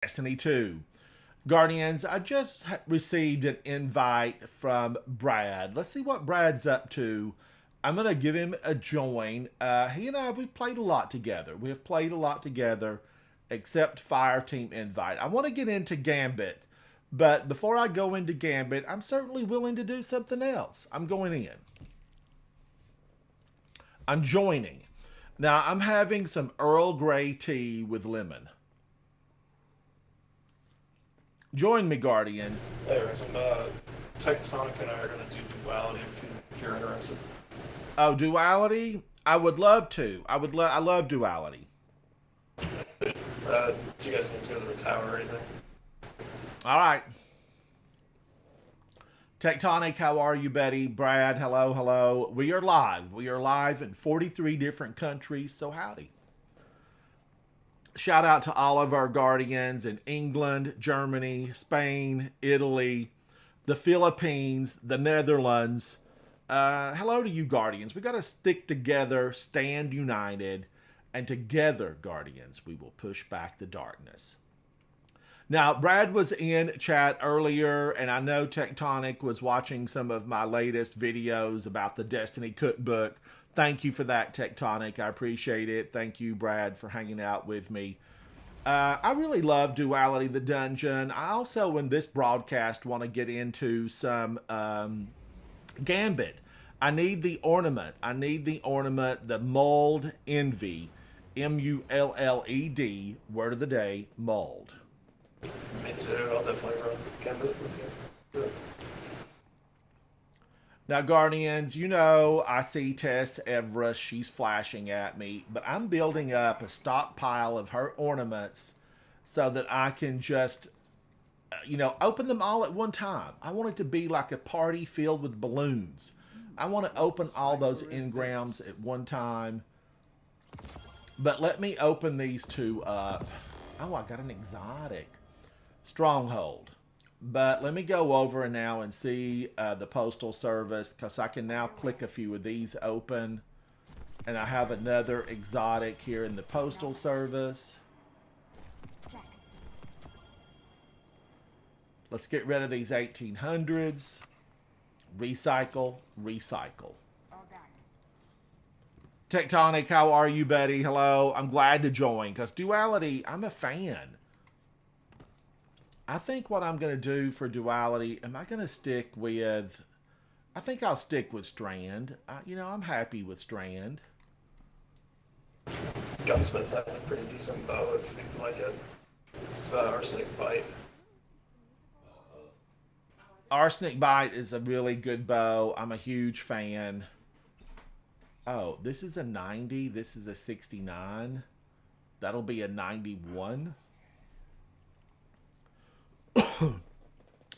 Destiny 2. Guardians, I just received an invite from Brad. Let's see what Brad's up to. I'm going to give him a join. He and I, we've played a lot together. We have played a lot together, except Fire Team Invite. I want to get into Gambit, but before I go into Gambit, I'm certainly willing to do something else. I'm going in. I'm joining. Now, I'm having some Earl Grey tea with lemon. Join me, Guardians. Hey, Ransom, Tectonic and I are going to do duality if you're interested. Oh, duality? I would love to. I love duality. Do you guys need to go to the tower or anything? All right. Tectonic, how are you, Betty? Brad, hello, hello. We are live. We are live in 43 different countries, so howdy. Shout out to all of our Guardians in England, Germany, Spain, Italy, the Philippines, the Netherlands. Hello to you, Guardians. We got to stick together, stand united, and together, Guardians, we will push back the darkness. Now, Brad was in chat earlier, and I know Tectonic was watching some of my latest videos about the Destiny cookbook. Thank you for that, Tectonic. I appreciate it. Thank you, Brad, for hanging out with me. I really love Duality the Dungeon. I also, in this broadcast, want to get into some Gambit. I need the ornament. I need the ornament, the Mulled Envy. Mulled, word of the day, mulled. Me too. I'll definitely run Gambit with you. Good. Now, Guardians, you know I see Tess Everest. She's flashing at me, but I'm building up a stockpile of her ornaments so that I can just, open them all at one time. I want it to be like a party filled with balloons. I want to open all those engrams at one time. But let me open these two up. Oh, I got an exotic. Stronghold. But let me go over now and see the Postal Service, because I can now click a few of these open. And I have another exotic here in the Postal Service. Let's get rid of these 1800s. Recycle, recycle. Tectonic, how are you, Betty? Hello. I'm glad to join, because Duality, I'm a fan. I think what I'm going to do for Duality, am I going to stick with... I think I'll stick with Strand. I'm happy with Strand. Gunsmith has a pretty decent bow if you like it. It's Arsenic Bite. Arsenic Bite is a really good bow. I'm a huge fan. Oh, this is a 90. This is a 69. That'll be a 91.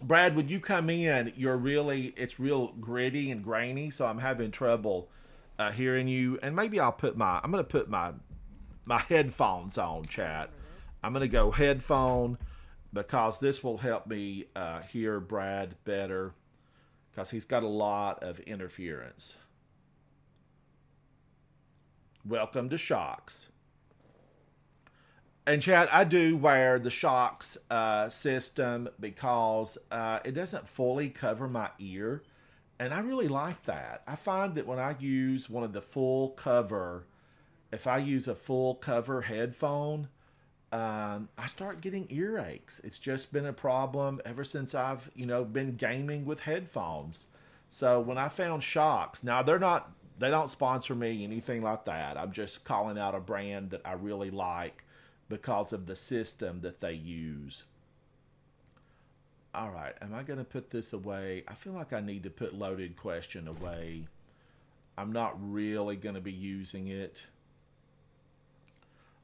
Brad, when you come in, it's real gritty and grainy, so I'm having trouble hearing you. And maybe I'm going to put my headphones on, chat. I'm going to go headphone, because this will help me hear Brad better, because he's got a lot of interference. Welcome to Shocks. And chat, I do wear the Shocks system because it doesn't fully cover my ear. And I really like that. I find that when I use one of the full cover, if I use a full cover headphone, I start getting earaches. It's just been a problem ever since I've, been gaming with headphones. So when I found Shocks, now they don't sponsor me, anything like that. I'm just calling out a brand that I really like because of the system that they use. All right, am I going to put this away? I feel like I need to put Loaded Question away. I'm not really going to be using it.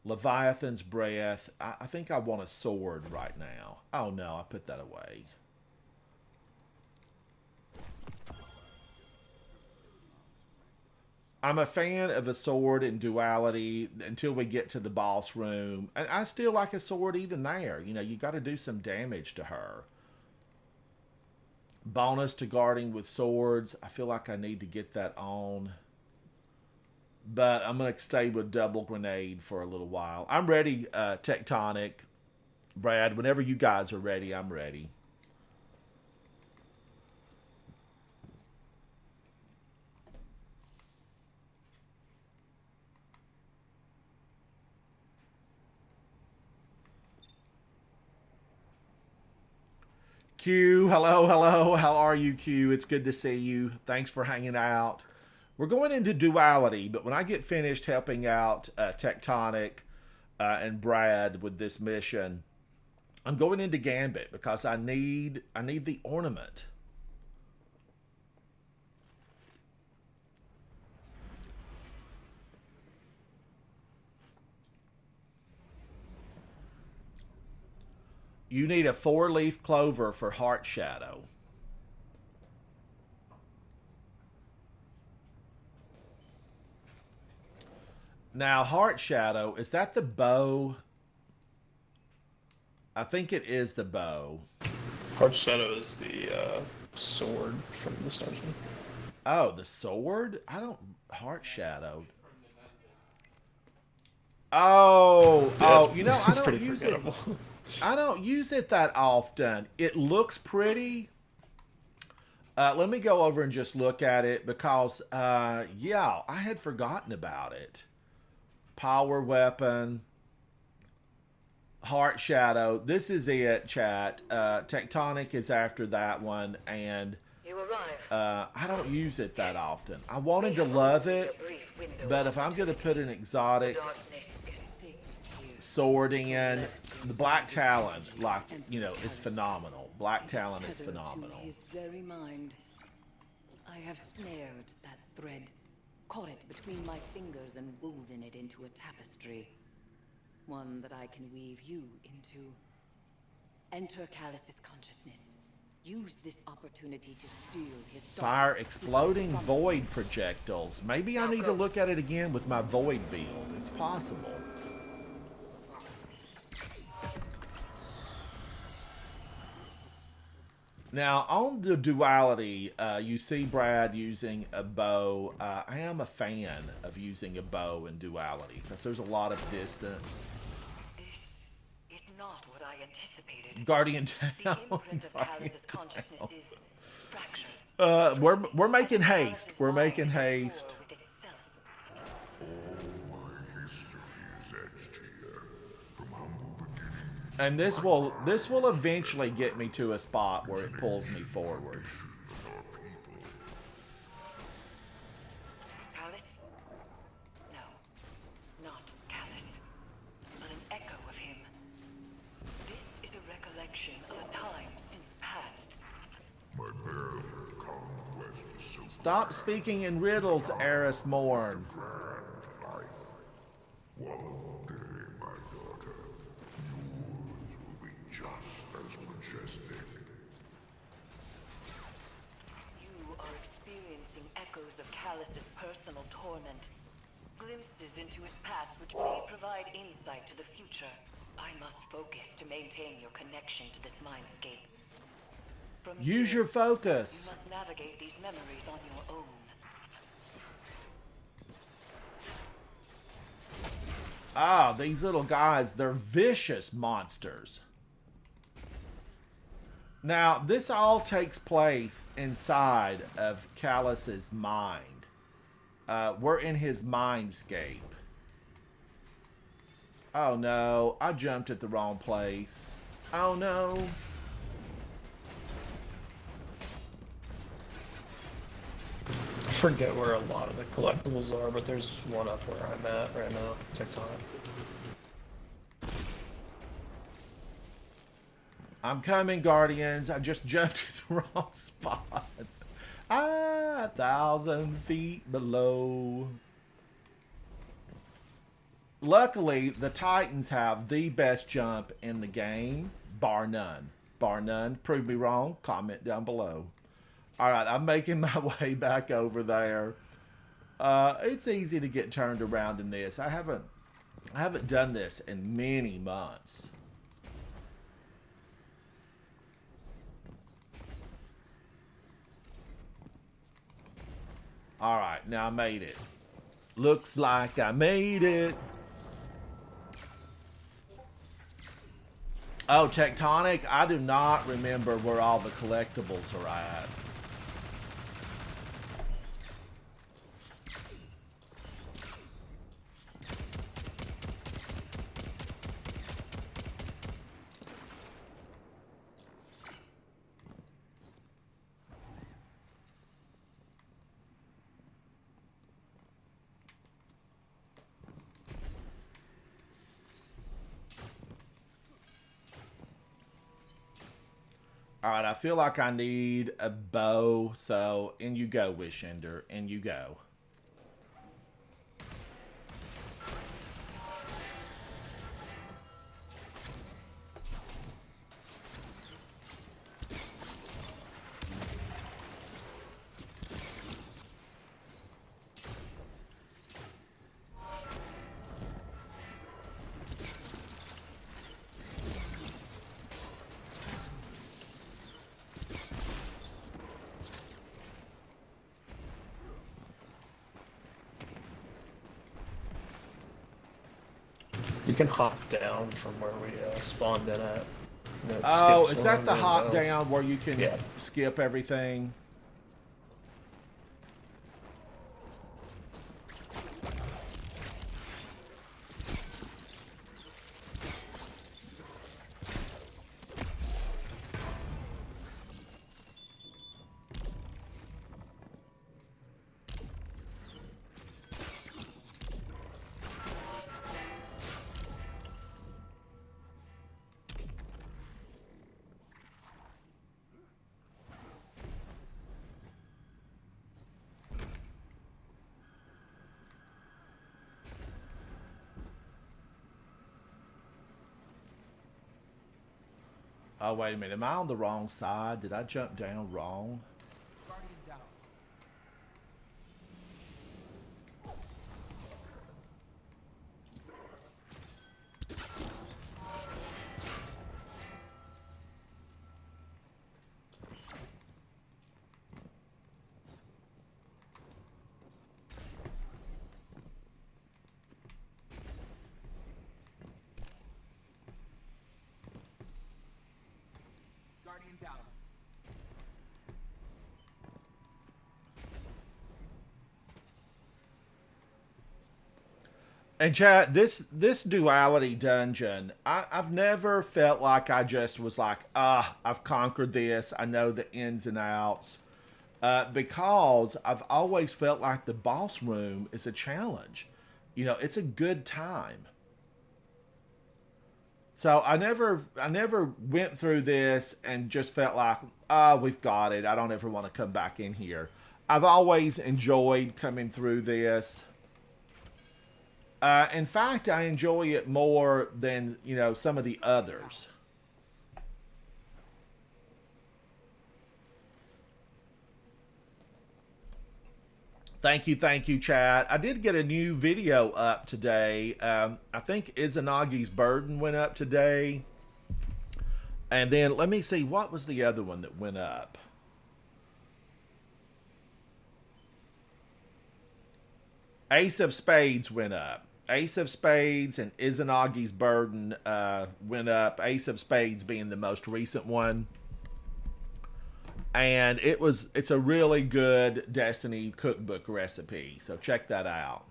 Leviathan's Breath. I think I want a sword right now. Oh no, I put that away. I'm a fan of a sword in Duality until we get to the boss room. And I still like a sword even there. You got to do some damage to her. Bonus to guarding with swords. I feel like I need to get that on. But I'm going to stay with double grenade for a little while. I'm ready, Tectonic. Brad, whenever you guys are ready, I'm ready. Q, hello, hello. How are you, Q? It's good to see you. Thanks for hanging out. We're going into duality, but when I get finished helping out Tectonic and Brad with this mission, I'm going into Gambit because I need the ornament. You need a 4-leaf clover for Heart Shadow. Now, Heart Shadow, is that the bow? I think it is the bow. Heart Shadow is the sword from this dungeon. Oh, the sword? I don't... Heart Shadow. Oh, Yeah, oh, you know, I it's don't pretty use forgettable. it. I don't use it that often. It looks pretty. Let me go over and just look at it because, yeah, I had forgotten about it. Power weapon. Heart Shadow. This is it, chat. Tectonic is after that one, and You arrive. I don't use it that often. I wanted to love it, but if I'm going to put an exotic sword in, the Black Talon, like, you know, is phenomenal. Black Talon is phenomenal. His very mind. I have snared that thread, caught it between my fingers and woven it into a tapestry. One that I can weave you into. Enter Callus's consciousness. Use this opportunity to steal his Fire darkest exploding secret from void us. projectiles. Maybe I need to look at it again with my void build. It's possible. Now, on the duality, you see Brad using a bow. I am a fan of using a bow in duality because there's a lot of distance. This is not what I anticipated. Guardian The Town. imprint of Guardian Callus's consciousness Town. is fractured. We're making haste. Callus's We're mind making is at war haste. with itself. My history is etched here, from humble beginnings. And this will eventually get me to a spot where it pulls me forward. Callus? No, not Callus, but an echo of him. This is a recollection of a time since past. My barrel of conquest is so Stop speaking in riddles, Eris Morn. grand life. One day, my daughter, yours will be just as majestic. You are experiencing echoes of Callus's personal torment. Glimpses into his past which may provide insight to the future. I must focus to maintain your connection to this mindscape. From Use here, your focus. you must navigate these memories on your own. Ah, these little guys, they're vicious monsters. Now, this all takes place inside of Callus's mind. We're in his mindscape. Oh no, I jumped at the wrong place. Oh no. I forget where a lot of the collectibles are, but there's one up where I'm at right now, TikTok. I'm coming, Guardians. I just jumped at the wrong spot. 1,000 feet below. Luckily, the Titans have the best jump in the game, bar none. Bar none. Prove me wrong. Comment down below. All right, I'm making my way back over there. It's easy to get turned around in this. I haven't done this in many months. All right, now I made it. Looks like I made it. Oh, Tectonic? I do not remember where all the collectibles are at. All right, I feel like I need a bow, so in you go, Wishender, in you go. You can hop down from where we spawned in at. You know, it Oh, skips is that one the of hop those. down where you can Yeah. skip everything? Oh, wait a minute. Am I on the wrong side? Did I jump down wrong? Guardian down. Guardian down. And chat, this duality dungeon, I've never felt like I just was like, I've conquered this. I know the ins and outs. Because I've always felt like the boss room is a challenge. You know, it's a good time. So I never went through this and just felt like, we've got it. I don't ever want to come back in here. I've always enjoyed coming through this. In fact, I enjoy it more than, you know, some of the others. Thank you, chat. I did get a new video up today. I think Izanagi's Burden went up today. And then, let me see, what was the other one that went up? Ace of Spades went up. Ace of Spades and Izanagi's Burden went up. Ace of Spades being the most recent one. And it's a really good Destiny cookbook recipe. So check that out.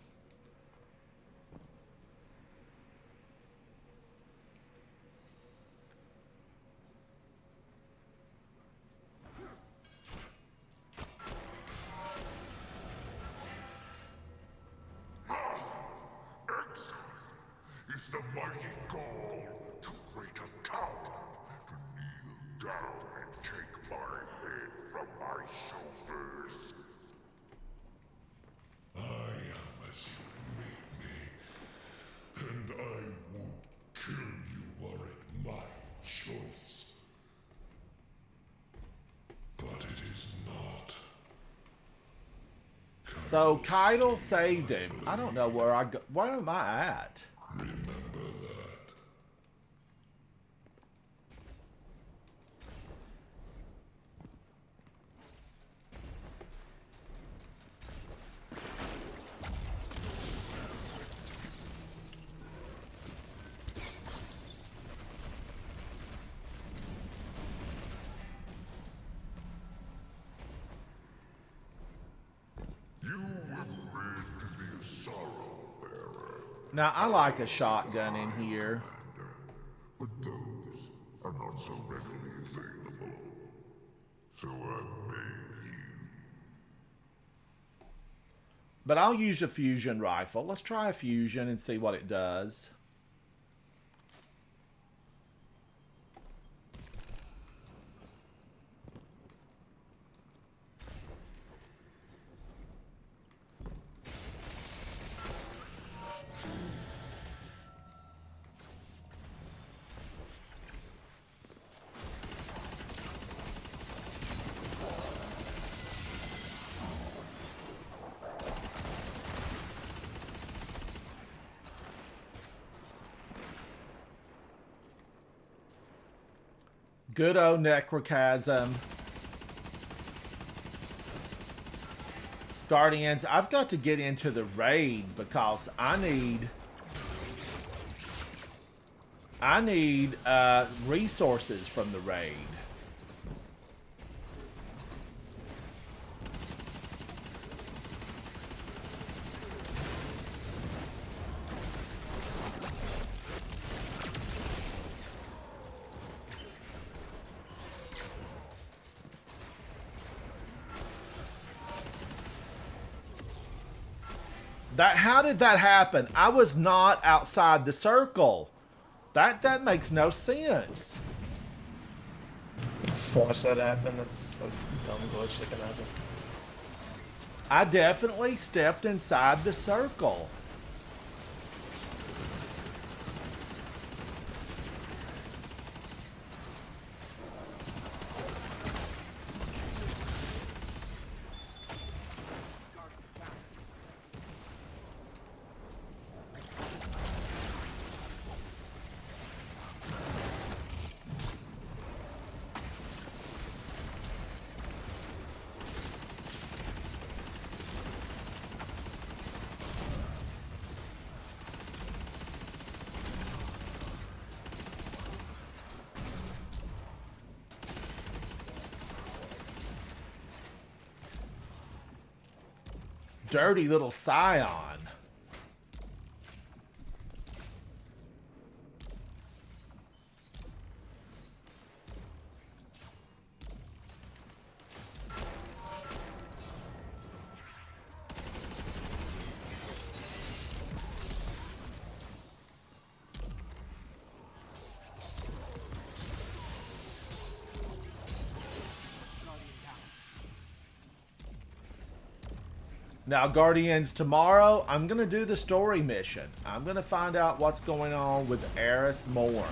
Is the mighty goal too great a coward to kneel down and take my head from my shoulders? I am as you made me, and I would kill you were it my choice. But it is not. So Keitel saved him. I don't know where I go. Where am I at? Remember that. Now, I like a shotgun in here. But those are not so readily available. So I made you. But I'll use a fusion rifle. Let's try a fusion and see what it does. Good old Necrochasm. Guardians, I've got to get into the raid because I need resources from the raid. How did that happen? I was not outside the circle. That makes no sense. Just watch that happen. That's a dumb glitch that can happen. I definitely stepped inside the circle. Dirty little scion. Now, Guardians, tomorrow I'm going to do the story mission. I'm going to find out what's going on with Eris Morn.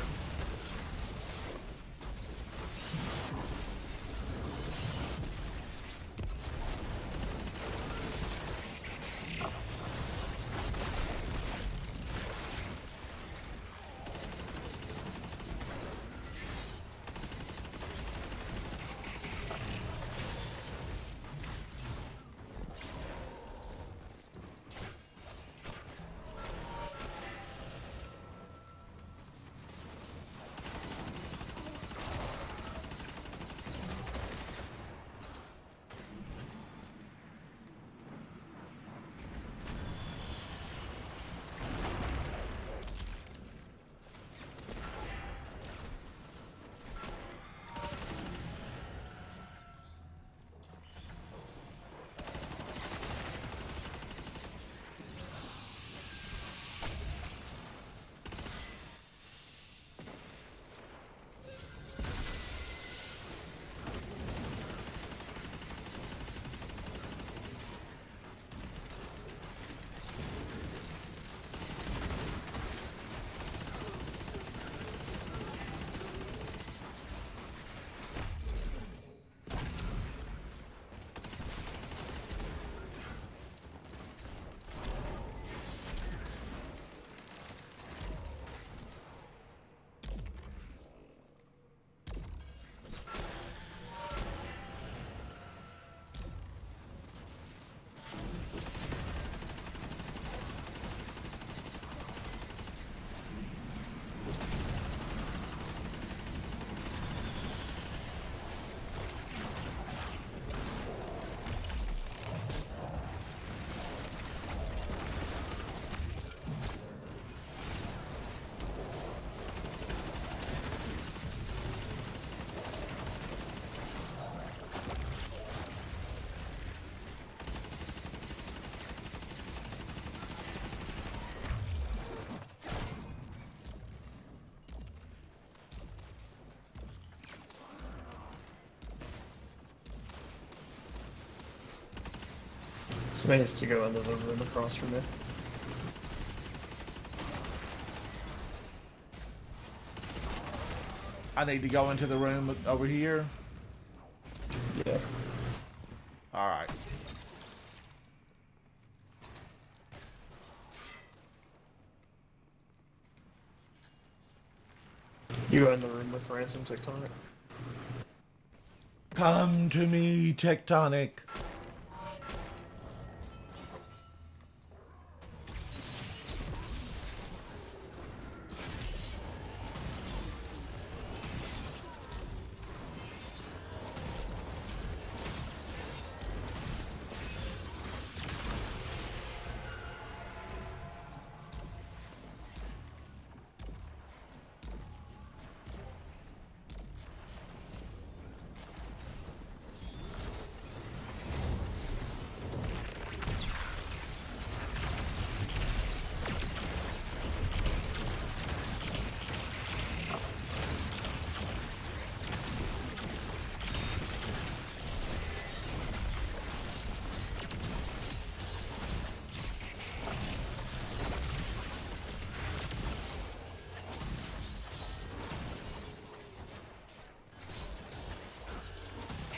Somebody needs to go into the room across from me. I need to go into the room over here. Yeah. All right. You go in the room with Ransom Tectonic. Come to me, Tectonic.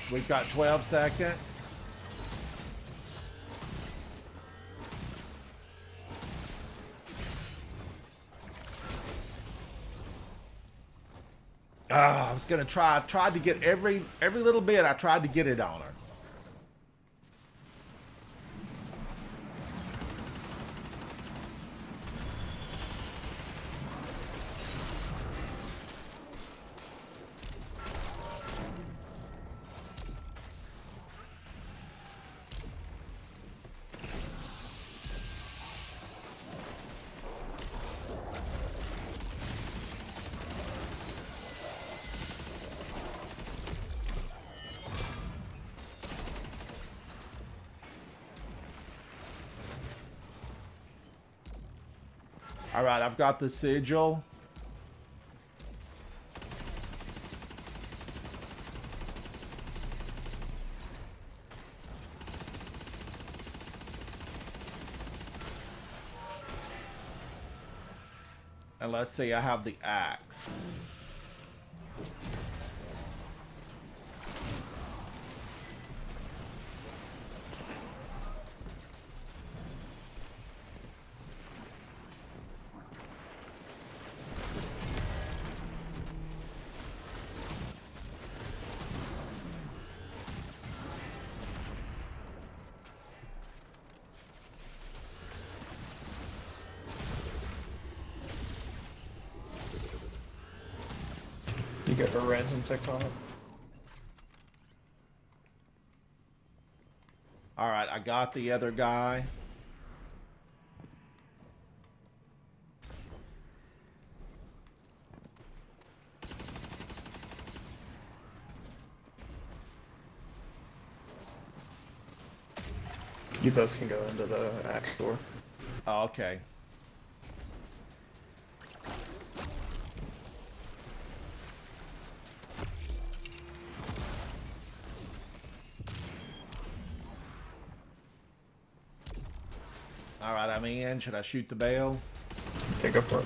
We've got 12 seconds. I was gonna try. I tried to get every little bit. I tried to get it on her. All right, I've got the sigil. And let's see, I have the axe. You get a Ransom Tectonic. All right, I got the other guy. You both can go into the axe door. Oh, okay. All right, I'm in. Should I shoot the bell? Okay, go for it.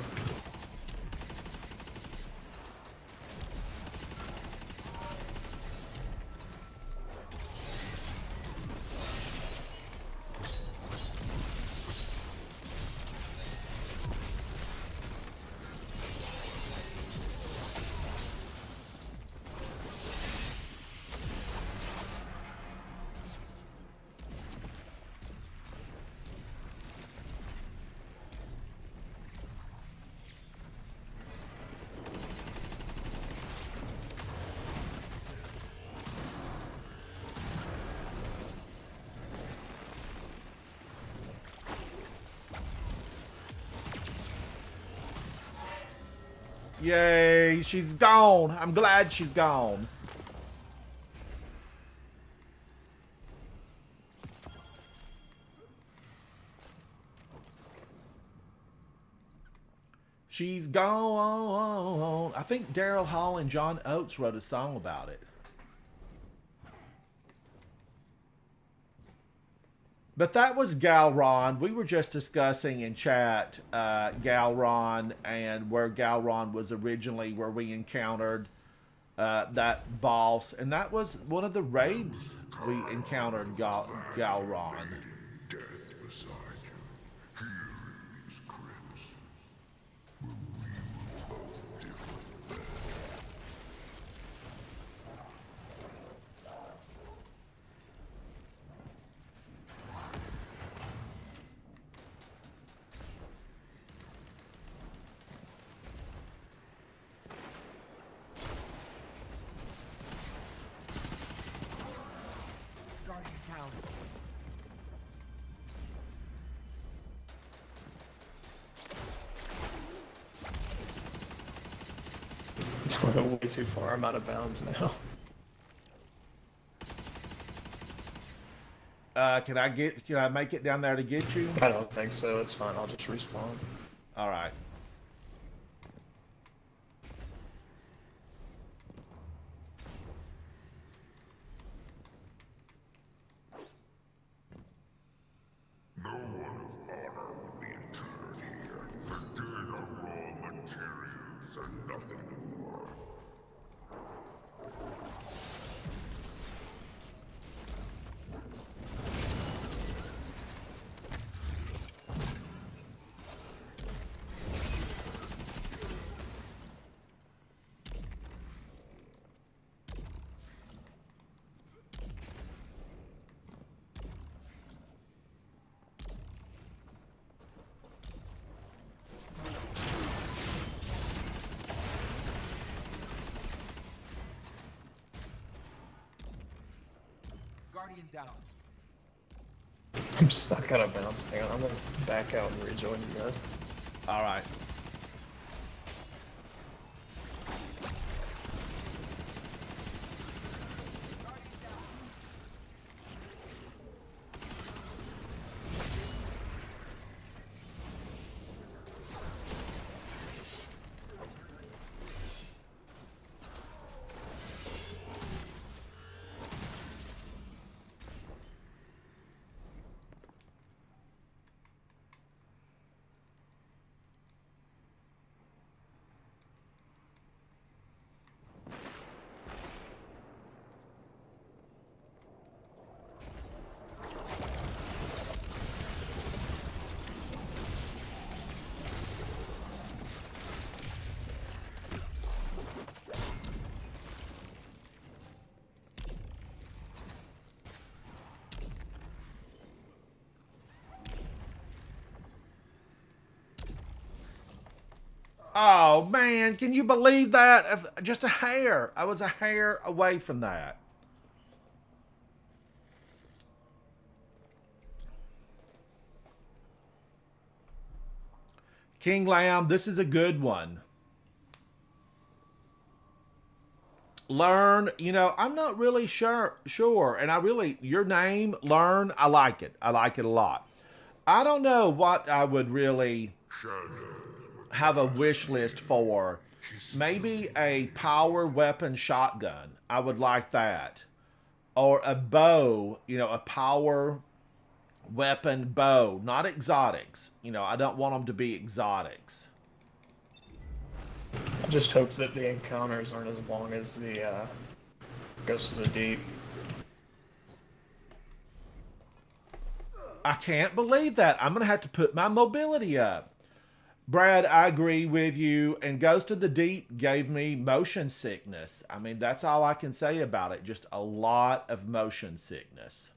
Yay, she's gone. I'm glad she's gone. She's gone. I think Daryl Hall and John Oates wrote a song about it. But that was Galron. We were just discussing in chat Galron and where Galron was originally, where we encountered that boss. And that was one of the raids we encountered Galron. Death beside you, here in these crypts. But we were both different then. Guardian down. I went way too far. I'm out of bounds now. Can I make it down there to get you? I don't think so. It's fine. I'll just respawn. All right. No one of honor will be interred here. The dead are raw materials and nothing more. Guardian down. I'm stuck out of bounds. Hang on. I'm gonna back out and rejoin you guys. All right. Oh, man. Can you believe that? Just a hair. I was a hair away from that. King Lamb, this is a good one. Learn, I'm not really sure. And your name, Learn, I like it. I like it a lot. I don't know what I would really have a wish list for. Maybe a power weapon shotgun. I would like that. Or a bow, a power weapon bow. Not exotics. I don't want them to be exotics. I just hope that the encounters aren't as long as the Ghost of the Deep. I can't believe that. I'm going to have to put my mobility up. Brad, I agree with you. And Ghost of the Deep gave me motion sickness. I mean, that's all I can say about it. Just a lot of motion sickness.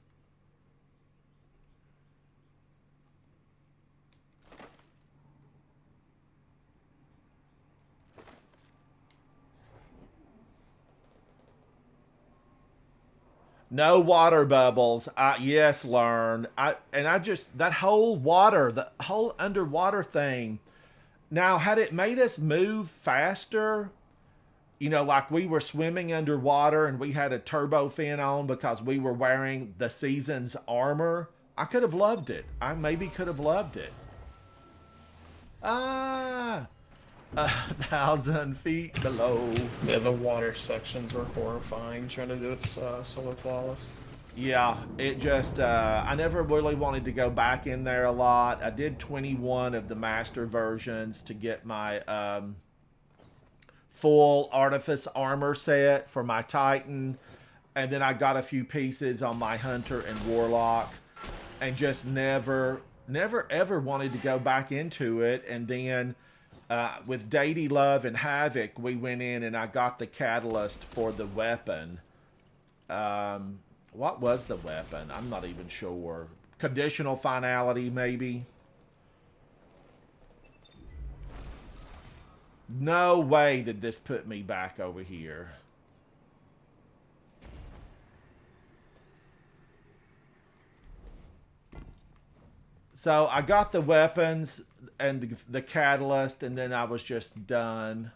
No water bubbles. Yes, Learn. That whole water, the whole underwater thing. Now, had it made us move faster, like we were swimming underwater and we had a turbo fin on because we were wearing the season's armor, I could have loved it. I maybe could have loved it. 1,000 feet below. Yeah, the water sections were horrifying, trying to do it so flawless. Yeah, it just, I never really wanted to go back in there a lot. I did 21 of the master versions to get my full artifice armor set for my Titan. And then I got a few pieces on my Hunter and Warlock. And just never ever wanted to go back into it. And then with Deity Love and Havoc, we went in and I got the catalyst for the weapon. What was the weapon? I'm not even sure. Conditional finality, maybe? No way did this put me back over here. So I got the weapons and the catalyst, and then I was just done.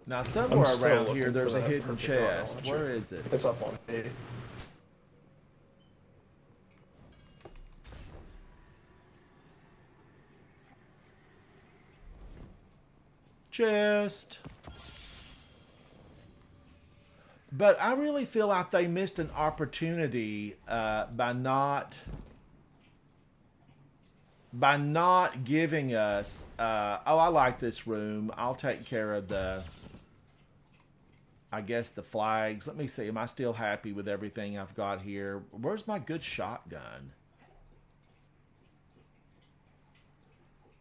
Now, somewhere around here, there's a hidden chest. Where is it? It's up on B. Chest. But I really feel like they missed an opportunity by not giving us... oh, I like this room. I'll take care of the... I guess the flags. Let me see. Am I still happy with everything I've got here? Where's my good shotgun?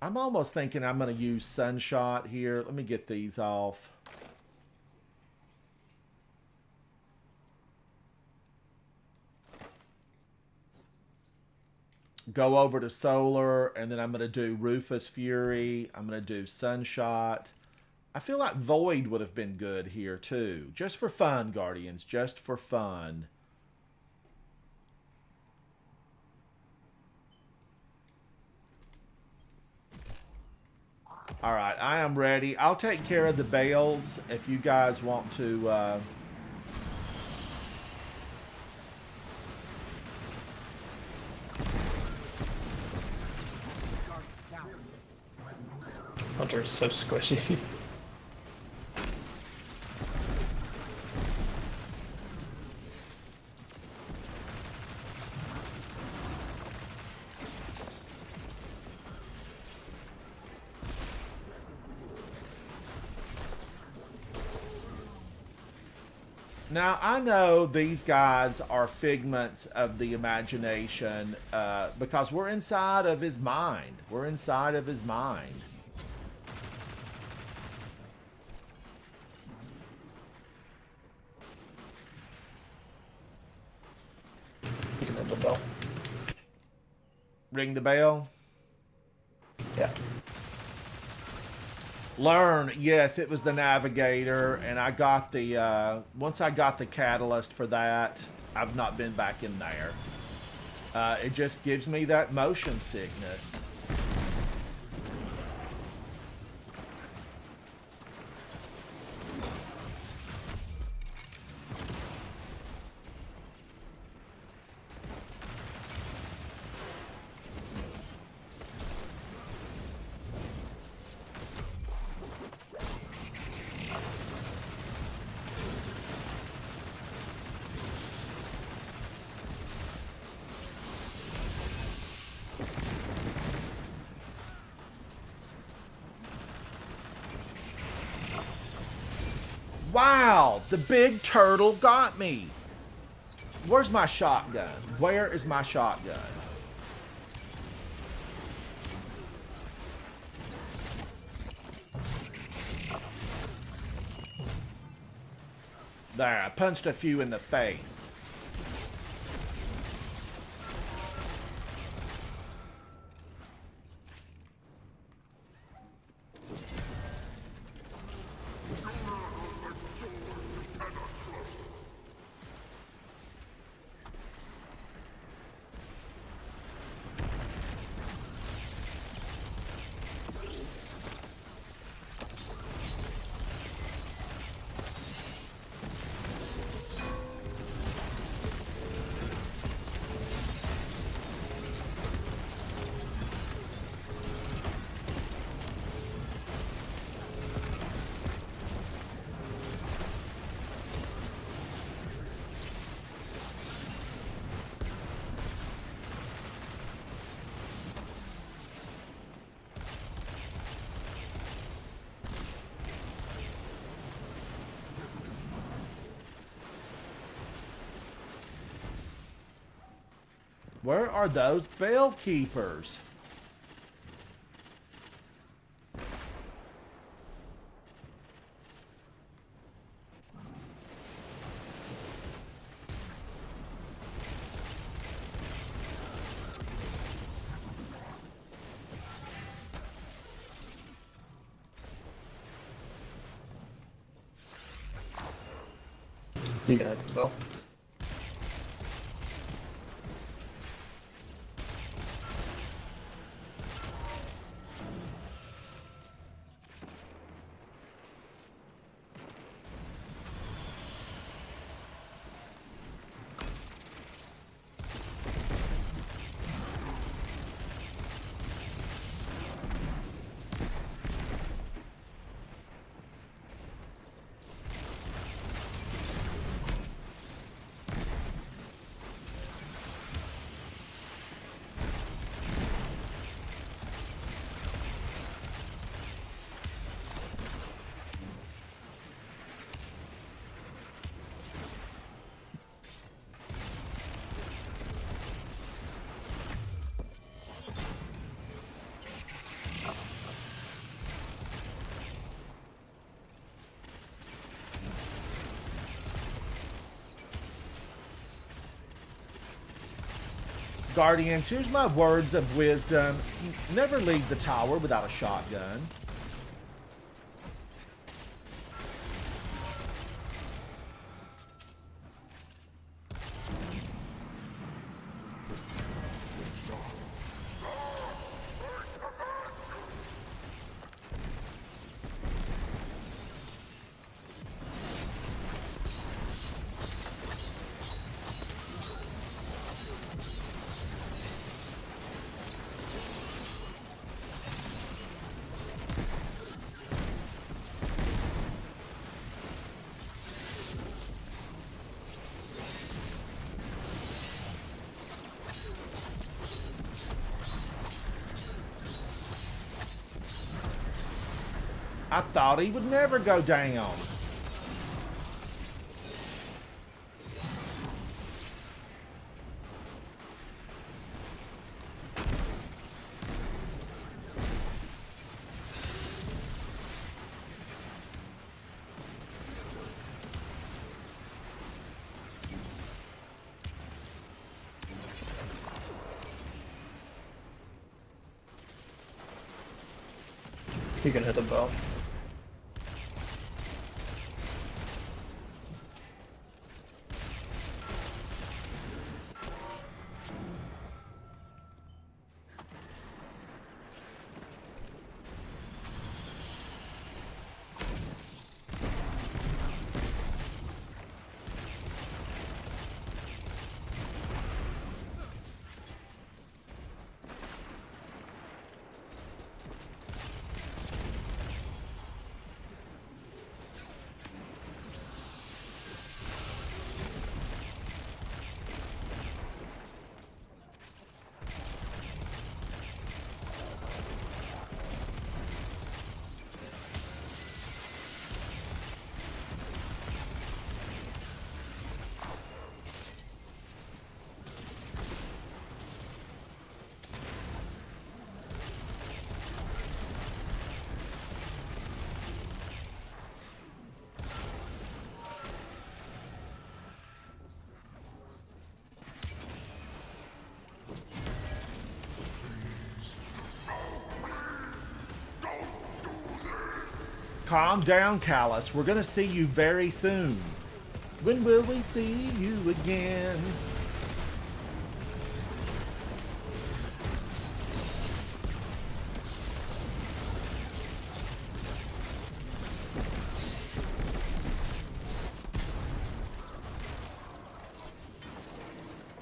I'm almost thinking I'm going to use Sunshot here. Let me get these off. Go over to Solar, and then I'm going to do Rufus Fury. I'm going to do Sunshot. I feel like Void would have been good here, too. Just for fun, Guardians. Just for fun. Alright, I am ready. I'll take care of the bales if you guys want to... Hunter is so squishy. Now, I know these guys are figments of the imagination because we're inside of his mind. We're inside of his mind. You can hit the bell. Ring the bell? Yeah. Learn, yes, it was the navigator, and I got the, once I got the catalyst for that, I've not been back in there. It just gives me that motion sickness. Wow, the big turtle got me. Where's my shotgun? Where is my shotgun? There, I punched a few in the face. Where are those bell keepers? You got it, Bill. Guardians, here's my words of wisdom. Never leave the tower without a shotgun. I thought he would never go down. You can hit the bell. Calm down, Callus. We're gonna see you very soon. When will we see you again?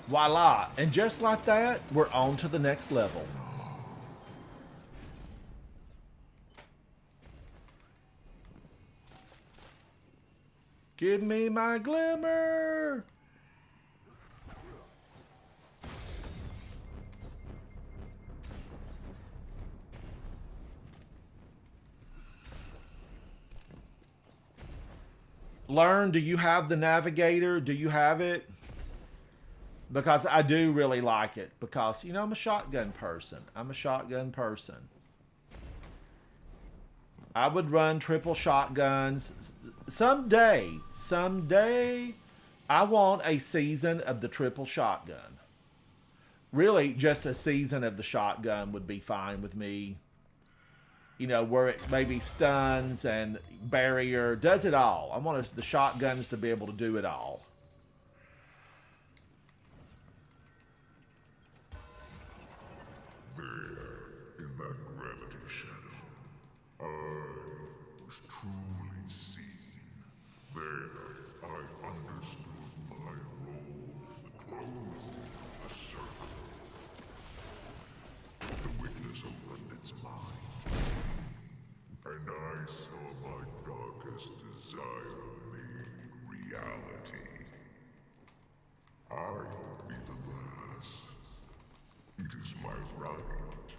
Voila! And just like that, we're on to the next level. Give me my glimmer! Learn, do you have the navigator? Do you have it? because I do really like it. Because, you know, I'm a shotgun person. I'm a shotgun person. I would run triple shotguns. Someday, I want a season of the triple shotgun. Really, just a season of the shotgun would be fine with me. You know, where it maybe stuns and barrier, does it all. I want the shotguns to be able to do it all. There, in that gravity shadow, I was truly seen. There, I understood my role, the close, the circle. The witness opened its mind, and I saw my darkest desire made reality. I'll be the last. It is my right.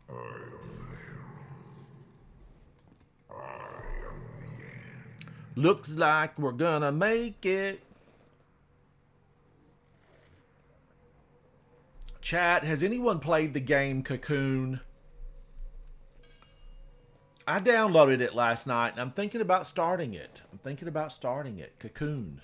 I am the herald. I am the end. Looks like we're gonna make it. Chat, has anyone played the game Cocoon? I downloaded it last night and I'm thinking about starting it. Cocoon.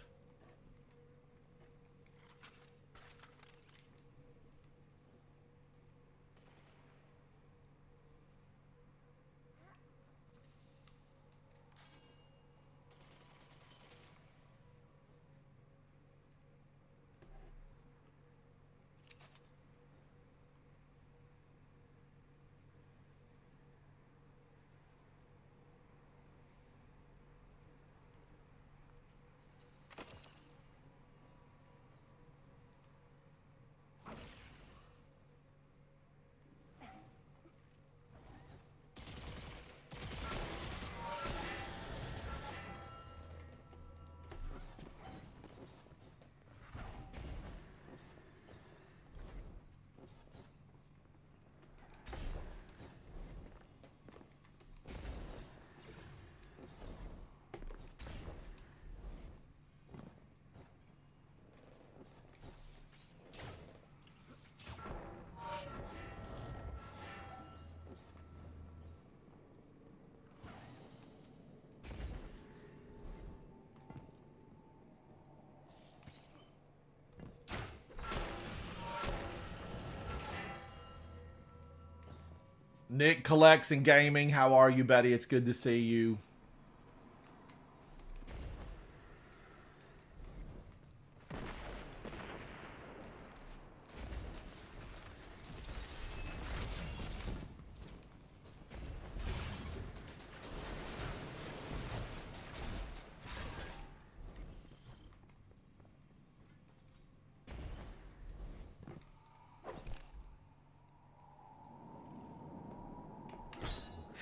Nick Collects in Gaming, how are you, buddy? It's good to see you.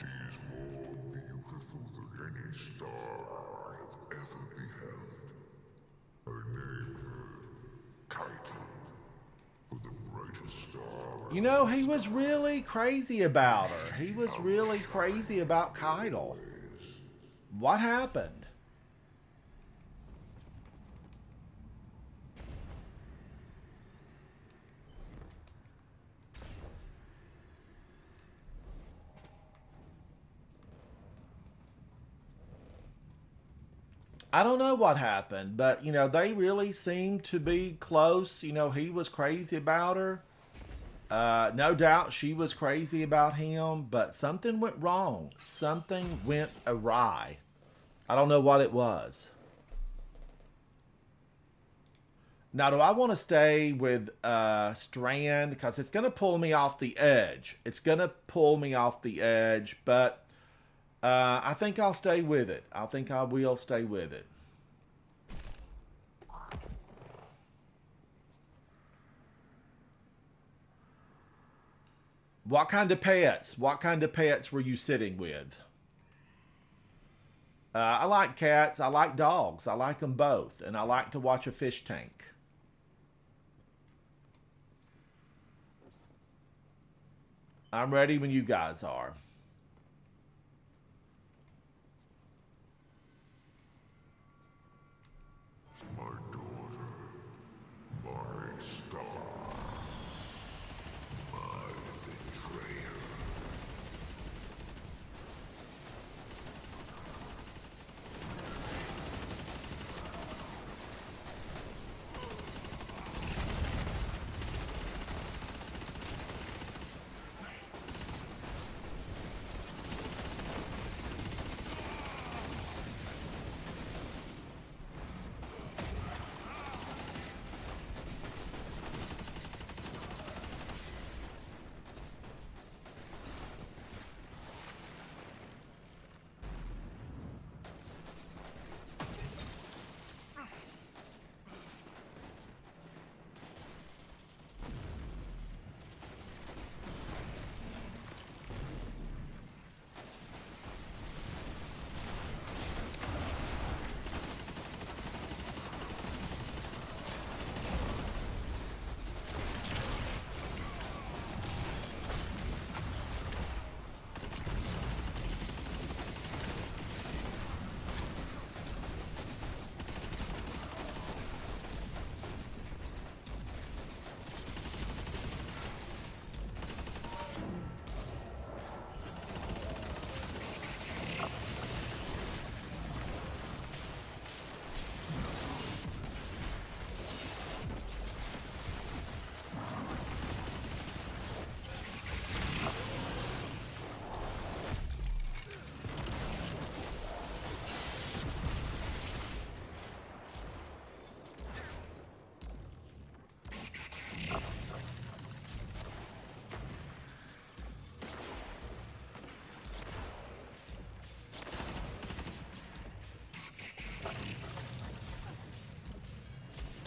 She is more beautiful than any star I have ever beheld. I named her Kaito, for the brightest star. You know, he was really crazy about her. He was really crazy about Keitel. What happened? I don't know what happened, but, you know, they really seemed to be close. You know, he was crazy about her. No doubt she was crazy about him, but something went wrong. Something went awry. I don't know what it was. Now, do I want to stay with Strand? Because it's going to pull me off the edge. It's going to pull me off the edge, but I think I'll stay with it. I think I will stay with it. What kind of pets? What kind of pets were you sitting with? I like cats. I like dogs. I like them both. And I like to watch a fish tank. I'm ready when you guys are. My daughter,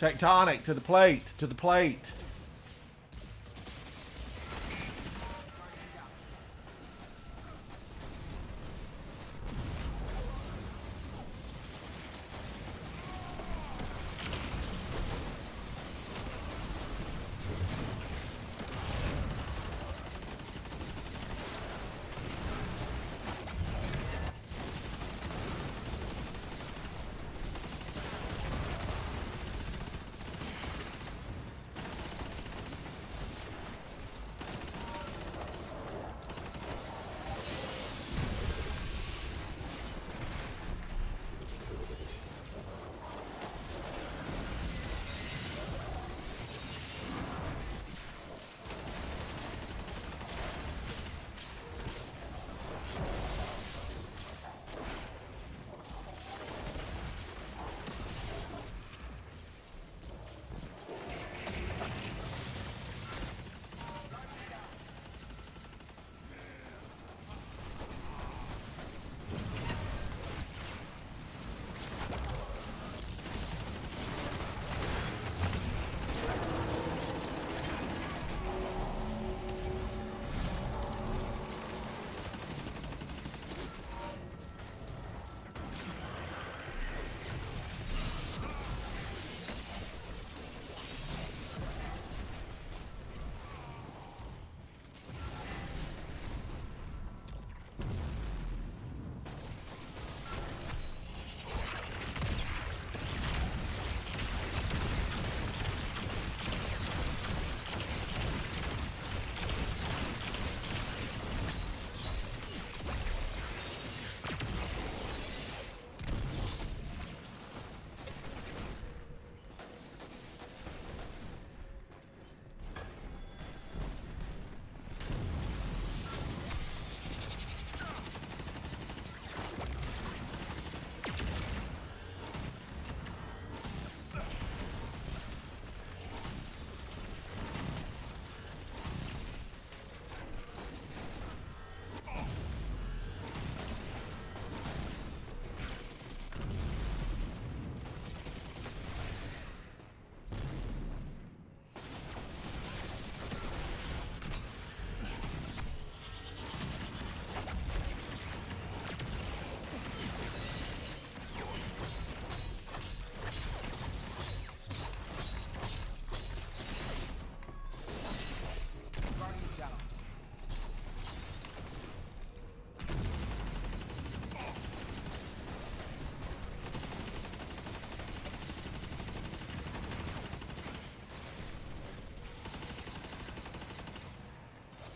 Tectonic, to the plate, to the plate.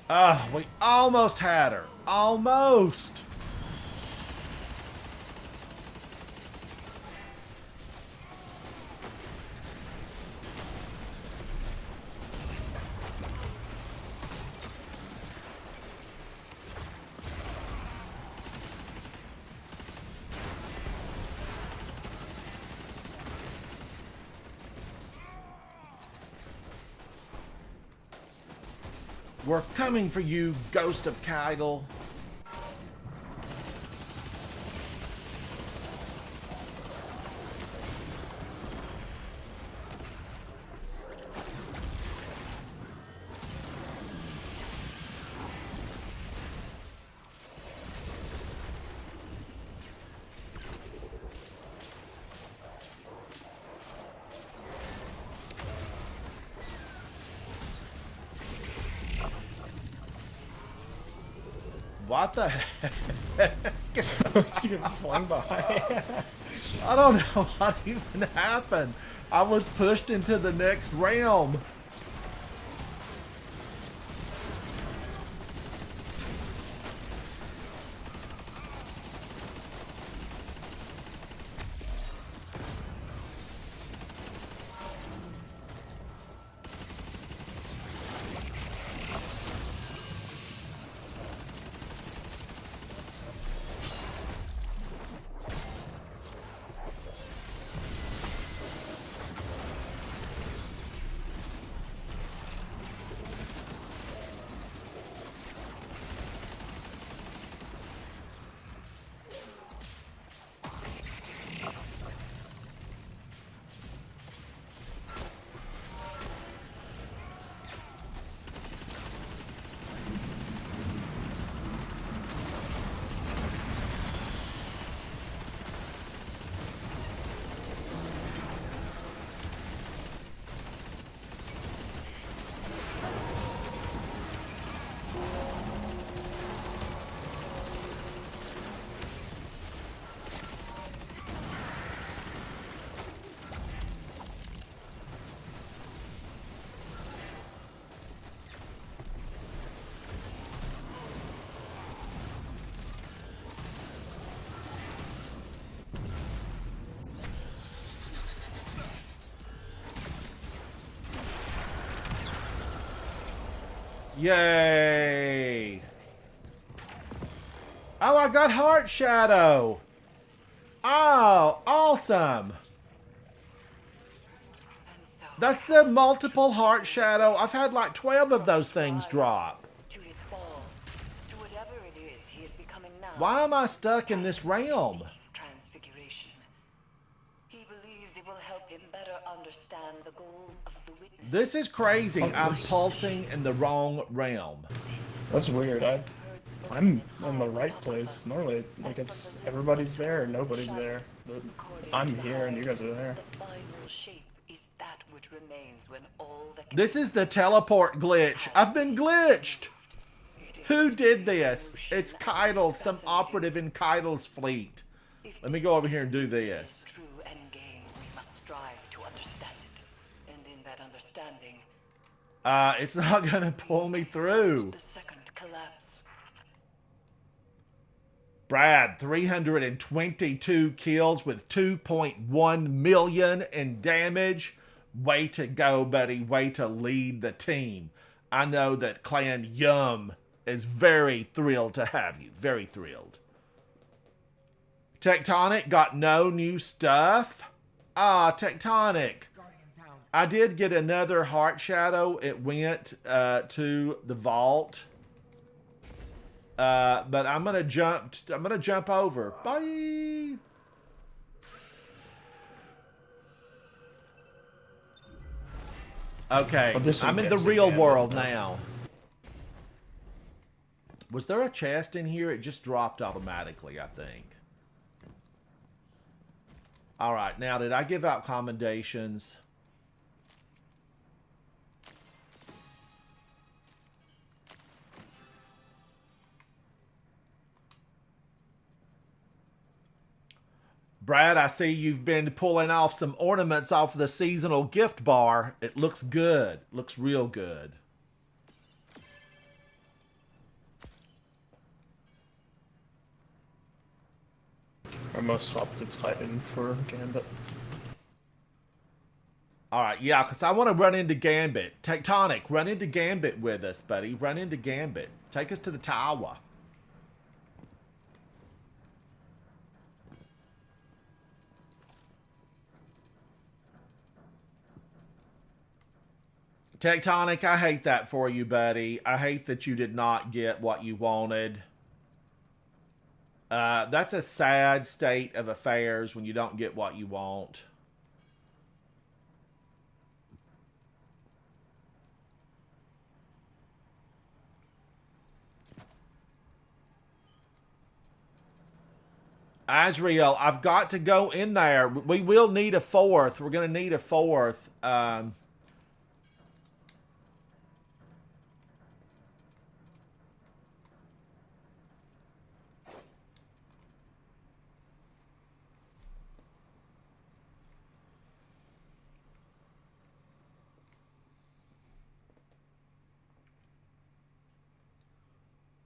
Ah, we almost had her. Almost. We're coming for you, Ghost of Kygel. What the heck? She could flying by. I don't know what even happened. I was pushed into the next realm. Yay! Oh, I got Heart Shadow! Oh, awesome! That's the multiple Heart Shadow. I've had like 12 of those things drop. To his fall, to whatever it is he is becoming now. Why am I stuck in this realm? Transfiguration. He believes it will help him better understand the goals of the witness. This is crazy. I'm pulsing in the wrong realm. That's weird. I'm in the right place. Normally, like, it's everybody's there or nobody's there. But I'm here and you guys are there. The final shape is that which remains when all that can This is the teleport glitch. I've been glitched. Who did this? It's Keitel, some operative in Keitel's fleet. Let me go over here and do this. true endgame, we must strive to understand it. And in that understanding, It's not gonna pull me through. the second collapse. Brad, 322 kills with 2.1 million in damage. Way to go, buddy. Way to lead the team. I know that Clan Yum is very thrilled to have you. Very thrilled. Tectonic got no new stuff. Ah, Tectonic. Guardian down. I did get another Heart Shadow. It went to the vault. But I'm gonna jump over. Bye. Okay, I'll do some I'm in the tips real again. world now. Was there a chest in here? It just dropped automatically, I think. All right, now did I give out commendations? Brad, I see you've been pulling off some ornaments off the seasonal gift bar. It looks good. Looks real good. I must swap to Titan for Gambit. All right, yeah, because I want to run into Gambit. Tectonic, run into Gambit with us, buddy. Run into Gambit. Take us to the tower. Tectonic, I hate that for you, buddy. I hate that you did not get what you wanted. That's a sad state of affairs when you don't get what you want. Azrael, I've got to go in there. We will need a fourth. We're going to need a fourth.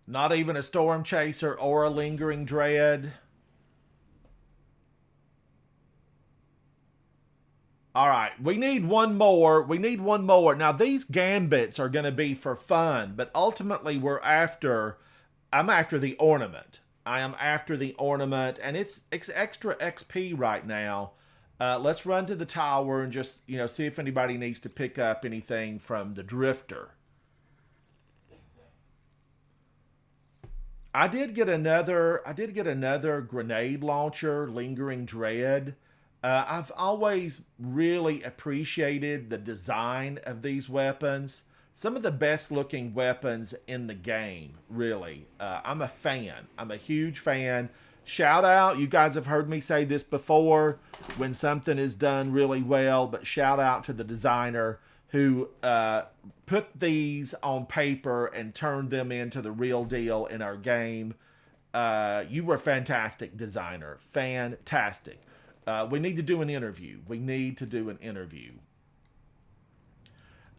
Not even a storm chaser or a lingering dread. All right, we need one more. We need one more. Now, these gambits are going to be for fun, but ultimately I'm after the ornament. I am after the ornament, and it's extra XP right now. Let's run to the tower and just, see if anybody needs to pick up anything from the drifter. I did get another grenade launcher, Lingering Dread. I've always really appreciated the design of these weapons. Some of the best looking weapons in the game, really. I'm a fan. I'm a huge fan. Shout out, you guys have heard me say this before, when something is done really well, but shout out to the designer who put these on paper and turned them into the real deal in our game. You were a fantastic designer. Fantastic. We need to do an interview.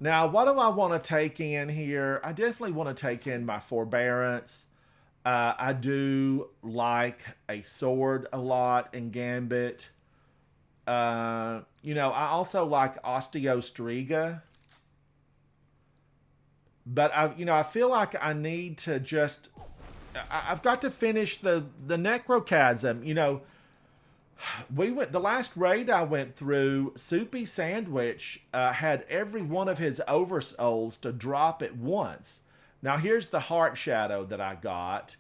Now, what do I want to take in here? I definitely want to take in my Forbearance. I do like a sword a lot in Gambit. I also like Osteostriga. But I feel like I need to just. I've got to finish the necrochasm. We went the last raid I went through. Soupy Sandwich had every one of his oversouls to drop at once. Now here's the heart shadow that I got.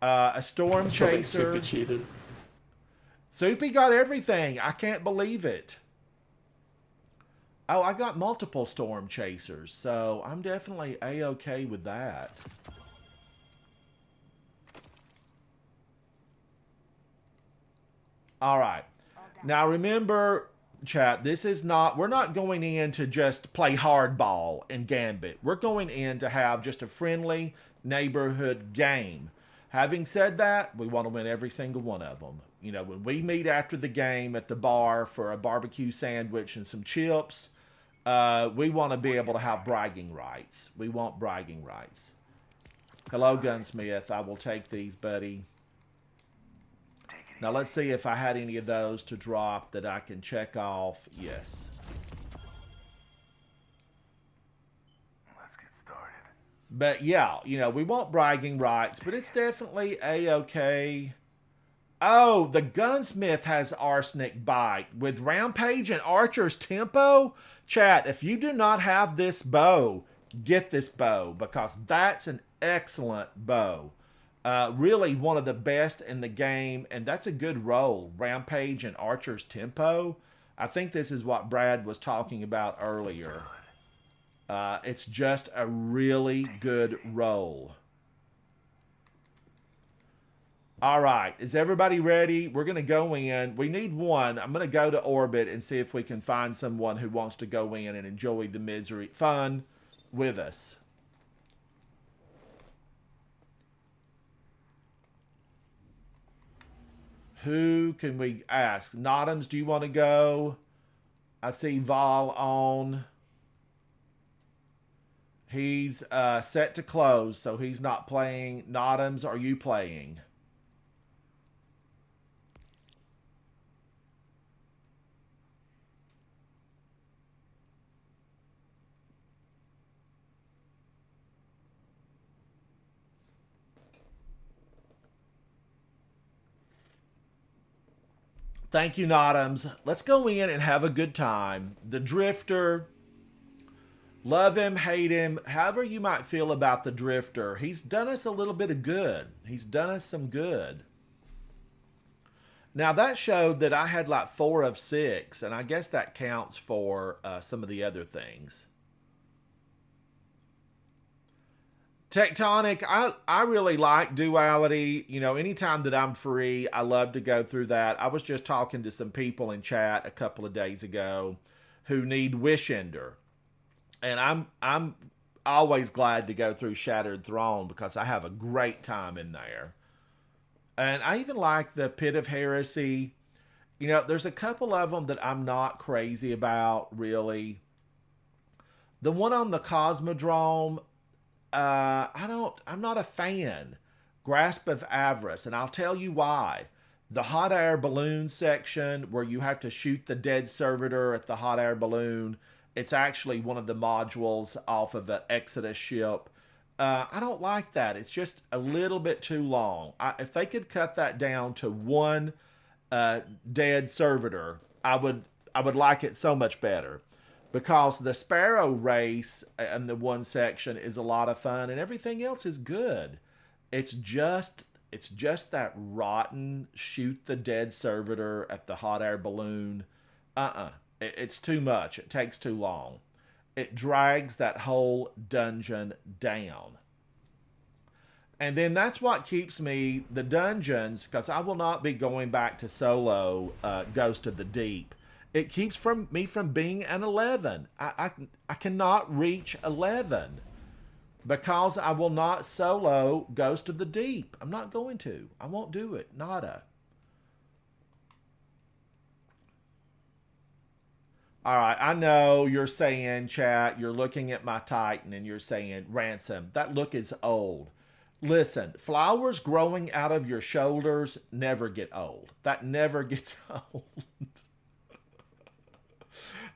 A storm I still think chaser. Soupy cheated. Soupy got everything. I can't believe it. Oh, I got multiple storm chasers, so I'm definitely A-okay with that. All right. Now remember, chat, we're not going in to just play hardball in Gambit. We're going in to have just a friendly neighborhood game. Having said that, we want to win every single one of them. When we meet after the game at the bar for a barbecue sandwich and some chips, we want to be able to have bragging rights. We want bragging rights. Hello, Gunsmith. I will take these, buddy. Now let's see if I had any of those to drop that I can check off. Yes. Let's get started. But yeah, we want bragging rights, but it's definitely A-okay. Oh, the Gunsmith has Arsenic Bite with Rampage and Archer's Tempo. Chat, if you do not have this bow, get this bow because that's an excellent bow. Really one of the best in the game, and that's a good roll. Rampage and Archer's Tempo. I think this is what Brad was talking about earlier. It's just a really good roll. All right, is everybody ready? We're going to go in. We need one. I'm going to go to Orbit and see if we can find someone who wants to go in and enjoy the fun with us. Who can we ask? Notams, do you want to go? I see Vol on. He's set to close, so he's not playing. Notams, are you playing? Thank you, Notams. Let's go in and have a good time. The Drifter. Love him, hate him, however you might feel about the Drifter. He's done us a little bit of good. He's done us some good. Now, that showed that I had like 4 of 6, and I guess that counts for some of the other things. Tectonic, I really like Duality. Anytime that I'm free, I love to go through that. I was just talking to some people in chat a couple of days ago who need Wish Ender. And I'm always glad to go through Shattered Throne because I have a great time in there. And I even like the Pit of Heresy. There's a couple of them that I'm not crazy about, really. The one on the Cosmodrome, I'm not a fan. Grasp of Avarice, and I'll tell you why. The hot air balloon section where you have to shoot the dead servitor at the hot air balloon, it's actually one of the modules off of the Exodus ship. I don't like that. It's just a little bit too long. If they could cut that down to one dead servitor, I would like it so much better. Because the Sparrow race in the one section is a lot of fun and everything else is good. It's just that rotten shoot the dead servitor at the hot air balloon. It's too much. It takes too long. It drags that whole dungeon down. And then that's what keeps the dungeons, because I will not be going back to solo Ghost of the Deep. It keeps me from being an 11. I cannot reach 11 because I will not solo Ghost of the Deep. I'm not going to. I won't do it. Nada. All right, I know you're saying, chat, you're looking at my Titan and you're saying, Ransom, that look is old. Listen, flowers growing out of your shoulders never get old. That never gets old.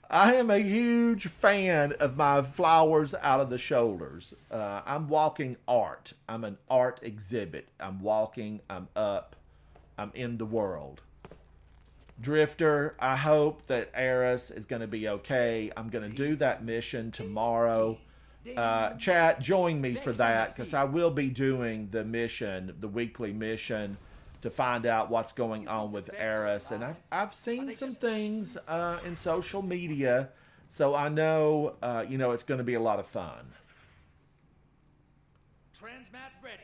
I am a huge fan of my flowers out of the shoulders. I'm walking art. I'm an art exhibit. I'm walking, I'm up, I'm in the world. Drifter, I hope that Eris is going to be okay. I'm going to do that mission tomorrow. Chat, join me for that because I will be doing the mission, the weekly mission, to find out what's going on with Eris. And I've seen some things in social media, so I know it's going to be a lot of fun. Transmat ready.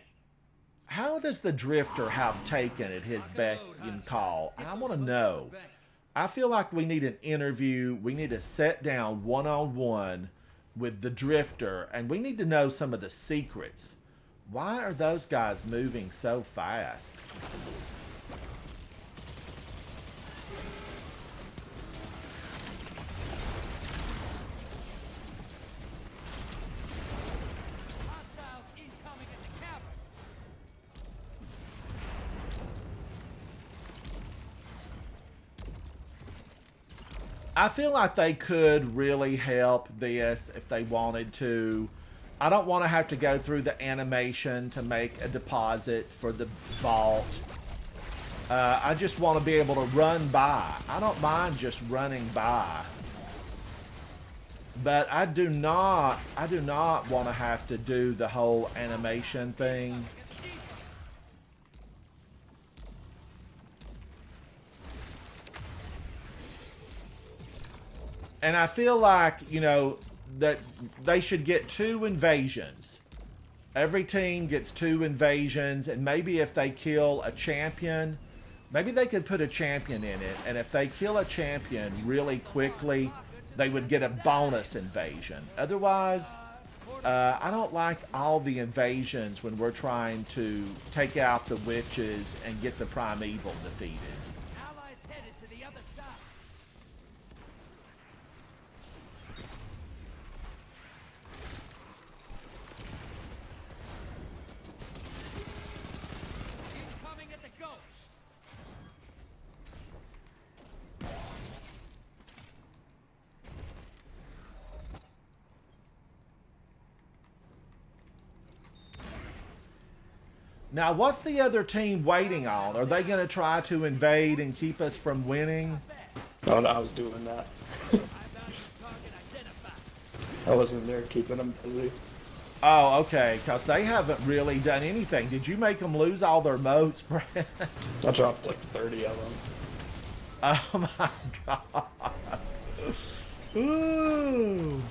How does the Drifter have taken at his beck and call? I want to know. I feel like we need an interview. We need to sit down one-on-one with the Drifter, and we need to know some of the secrets. Why are those guys moving so fast? Hostiles incoming at the cavern. I feel like they could really help this if they wanted to. I don't want to have to go through the animation to make a deposit for the vault. I just want to be able to run by. I don't mind just running by. But I do not want to have to do the whole animation thing. And I feel like, that they should get 2 invasions. Every team gets 2 invasions, and maybe if they kill a champion, maybe they could put a champion in it, and if they kill a champion really quickly, they would get a bonus invasion. Otherwise, I don't like all the invasions when we're trying to take out the witches and get the primeval defeated. Allies headed to the other side. Incoming at the gulch. Now, what's the other team waiting on? Are they going to try to invade and keep us from winning? Oh, no, I was doing that. Target identified. I wasn't there keeping them busy. Oh, okay, because they haven't really done anything. Did you make them lose all their moats, Brad? I dropped like 30 of them. Oh my god. Ooh.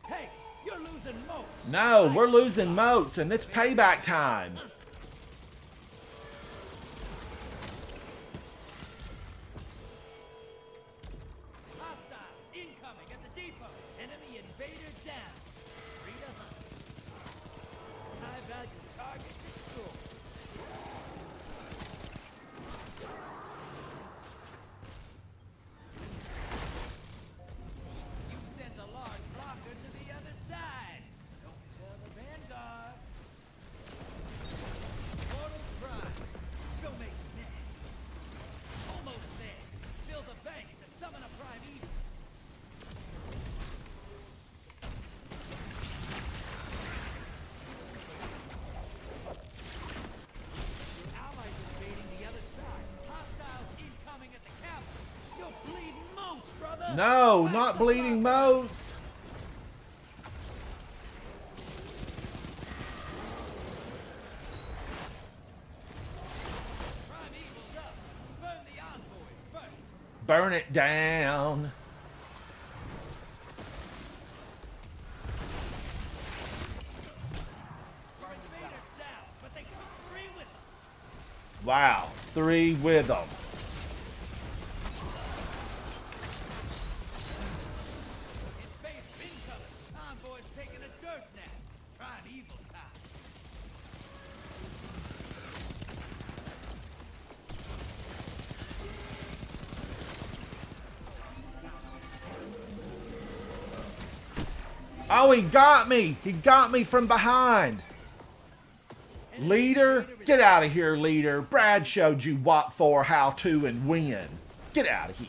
Hey, you're losing moats. No, we're losing moats, and it's payback time. Hostiles incoming at the depot. Enemy invader down. Free to hunt. High value target destroyed. You sent a large blocker to the other side. Don't tell the Vanguard. Portal prime. Donate next. Almost there. Fill the bank to summon a prime evil. Allies invading the other side. Hostiles incoming at the cavern. You're bleeding moats, brother. No, not bleeding moats. Prime evil's up. Burn the envoys first. Burn it down. Our invaders down, but they took 3 with them. Wow, 3 with them. Invaders incoming. Envoys taking a dirt nap. Prime evil time. Oh, he got me. He got me from behind. Leader, get out of here, leader. Brad showed you what for, how to, and when. Get out of here.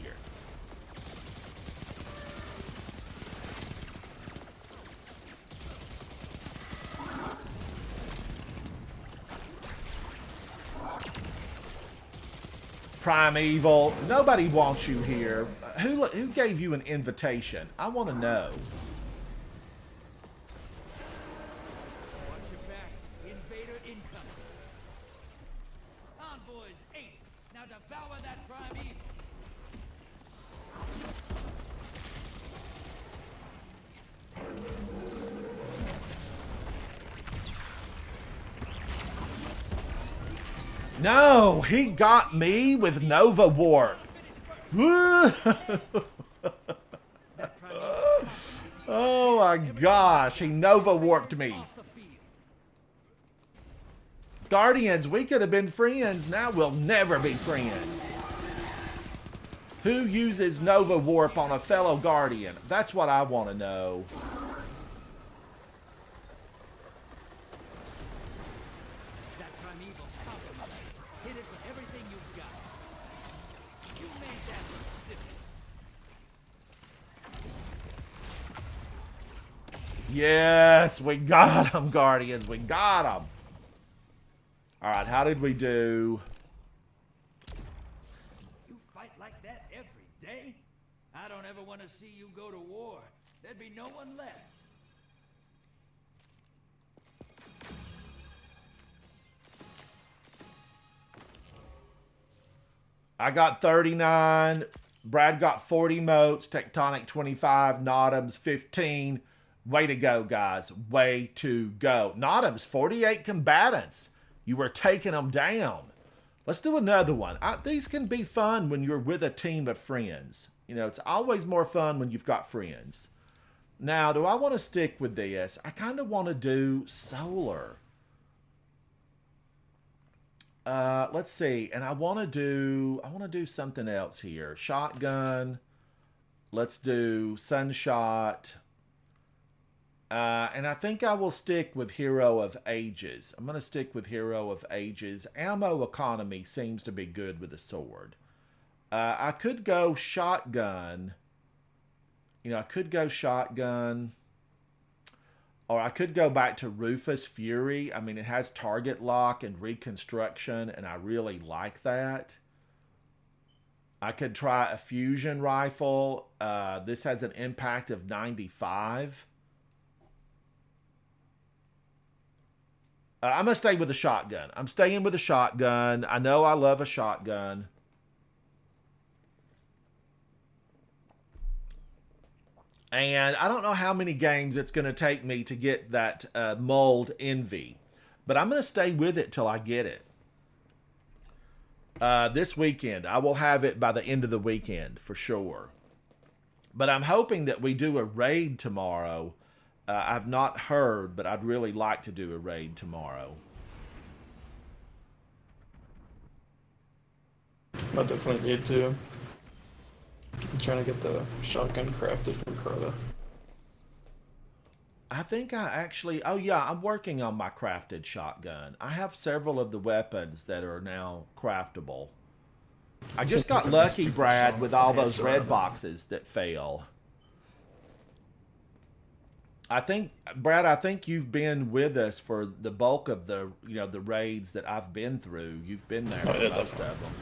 Primeval, nobody wants you here. Who gave you an invitation? I want to know. Watch your back. Invader incoming. Convoys 8. Now devour that primeval. No, he got me with Nova Warp. Oh my gosh, he Nova Warped me. Guardians, we could have been friends. Now we'll never be friends. Who uses Nova Warp on a fellow Guardian? That's what I want to know. That primeval's compromised. Hit it with everything you've got. You made that look simple. Yes, we got him, Guardians. We got him. All right, how did we do? You fight like that every day? I don't ever want to see you go to war. There'd be no one left. I got 39. Brad got 40 motes. Tectonic 25. Notams 15. Way to go, guys. Way to go. Notams 48 combatants. You were taking them down. Let's do another one. These can be fun when you're with a team of friends. You know, it's always more fun when you've got friends. Now, do I want to stick with this? I kind of want to do solar. Let's see. And I want to do something else here. Shotgun. Let's do Sunshot. And I think I will stick with Hero of Ages. I'm going to stick with Hero of Ages. Ammo economy seems to be good with a sword. I could go shotgun. You know, I could go shotgun. Or I could go back to Rufus Fury. I mean, it has target lock and reconstruction, and I really like that. I could try a fusion rifle. This has an impact of 95. I'm going to stay with the shotgun. I'm staying with the shotgun. I know I love a shotgun. And I don't know how many games it's going to take me to get that Mulled Envy. But I'm going to stay with it till I get it. This weekend. I will have it by the end of the weekend for sure. But I'm hoping that we do a raid tomorrow. I've not heard, but I'd really like to do a raid tomorrow. I definitely need to. I'm trying to get the shotgun crafted from Crota. I think I actually... Oh, yeah, I'm working on my crafted shotgun. I have several of the weapons that are now craftable. I just got lucky, Brad, with all those red boxes that fail. I think, Brad, I think you've been with us for the bulk of the, you know, the raids that I've been through. You've been there for most of them.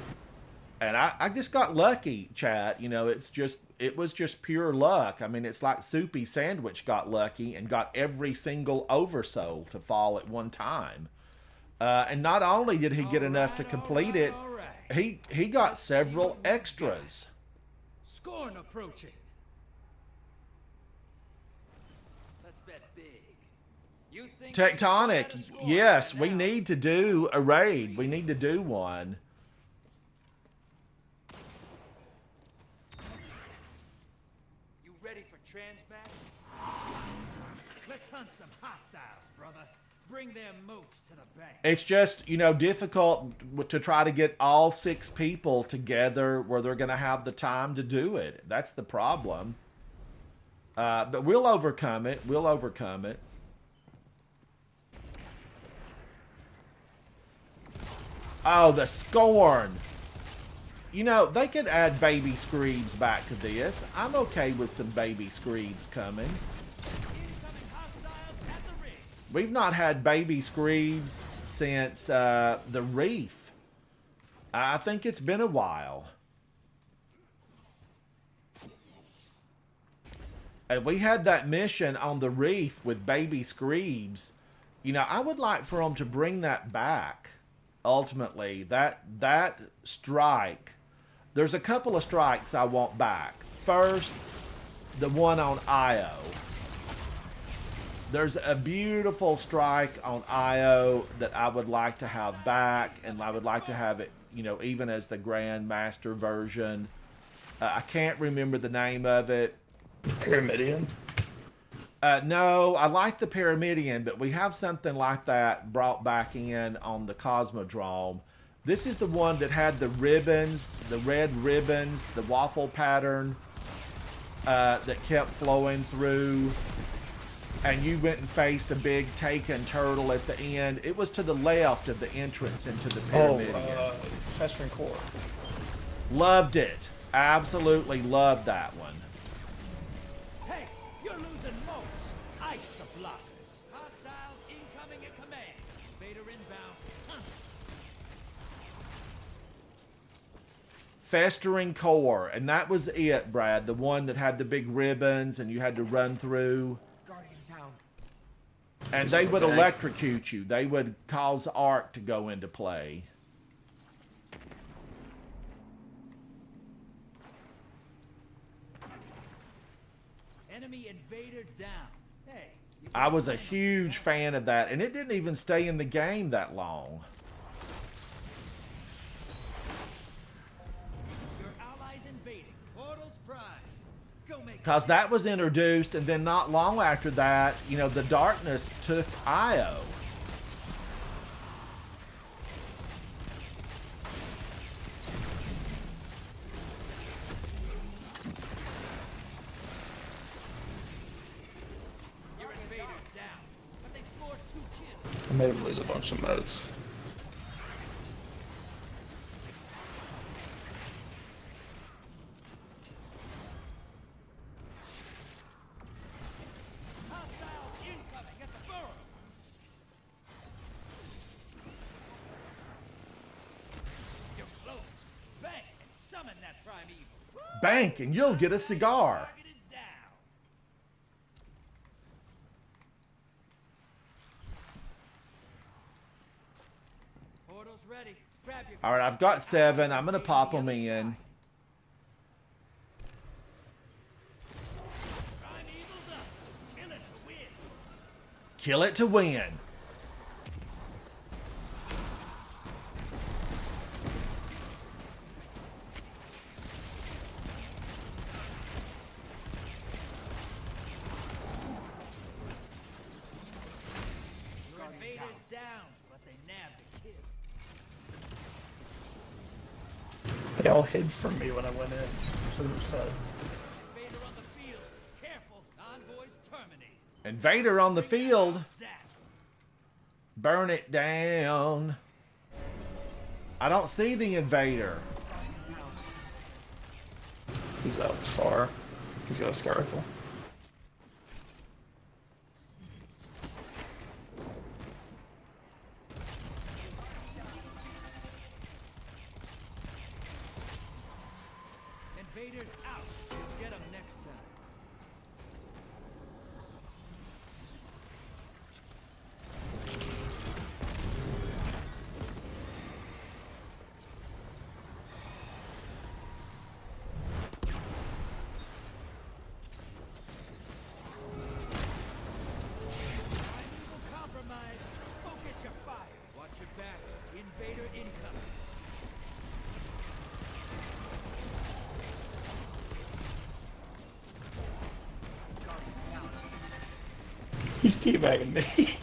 And I just got lucky, chat. You know, it was just pure luck. I mean, it's like Soupy Sandwich got lucky and got every single oversoul to fall at one time. And not only did he get enough to complete it, he got several extras. Scorn approaching. Let's bet big. You think Tectonic, yes, we need to do a raid. We need to do one. You ready for transbat? Let's hunt some hostiles, brother. Bring their moats to the bank. It's just, you know, difficult to try to get all 6 people together where they're going to have the time to do it. That's the problem. But we'll overcome it. We'll overcome it. Oh, the Scorn. You know, they could add baby Screebs back to this. I'm okay with some baby Screebs coming. We've not had baby Screebs since the Reef. I think it's been a while. And we had that mission on the Reef with baby Screebs. You know, I would like for them to bring that back. Ultimately, that strike. There's a couple of strikes I want back. First, the one on Io. There's a beautiful strike on Io that I would like to have back, and I would like to have it, you know, even as the Grandmaster version. I can't remember the name of it. Pyramidion? No, I like the Pyramidion, but we have something like that brought back in on the Cosmodrome. This is the one that had the ribbons, the red ribbons, the waffle pattern that kept flowing through. And you went and faced a big taken turtle at the end. It was to the left of the entrance into the Pyramidion. Oh, Festering Core. Loved it. Absolutely loved that one. Hey, you're losing most. Ice the blockers. Hostiles incoming at command. Vader inbound. Festering Core, and that was it, Brad. The one that had the big ribbons and you had to run through. Guardian down. And they would electrocute you. They would cause arc to go into play. Enemy invader down. Hey. I was a huge fan of that, and it didn't even stay in the game that long. Your allies invading. Portals primed. Go make Because that was introduced, and then not long after that, you know, the darkness took Io. your invaders down. But they scored 2 kills. I made him lose a bunch of modes. Hostiles incoming at the burrow. You're close. Bang and summon that primeval. Bank, and you'll get a cigar. Target is down. Portal's ready. Grab your All right, I've got 7. I'm going to pop them in. primeval's up. Kill it to win. Kill it to win. Your invaders down, but they nabbed a kill. They all hid from me when I went in. Should have said. Invader on the field. Careful. Envoys terminate. Invader on the field. Zap. Burn it down. I don't see the invader. He's out far. He's got a scar rifle. Invaders out. You'll get them next time. Primeval compromised. Focus your fire. Watch your back. Invader incoming. He's teabagging me.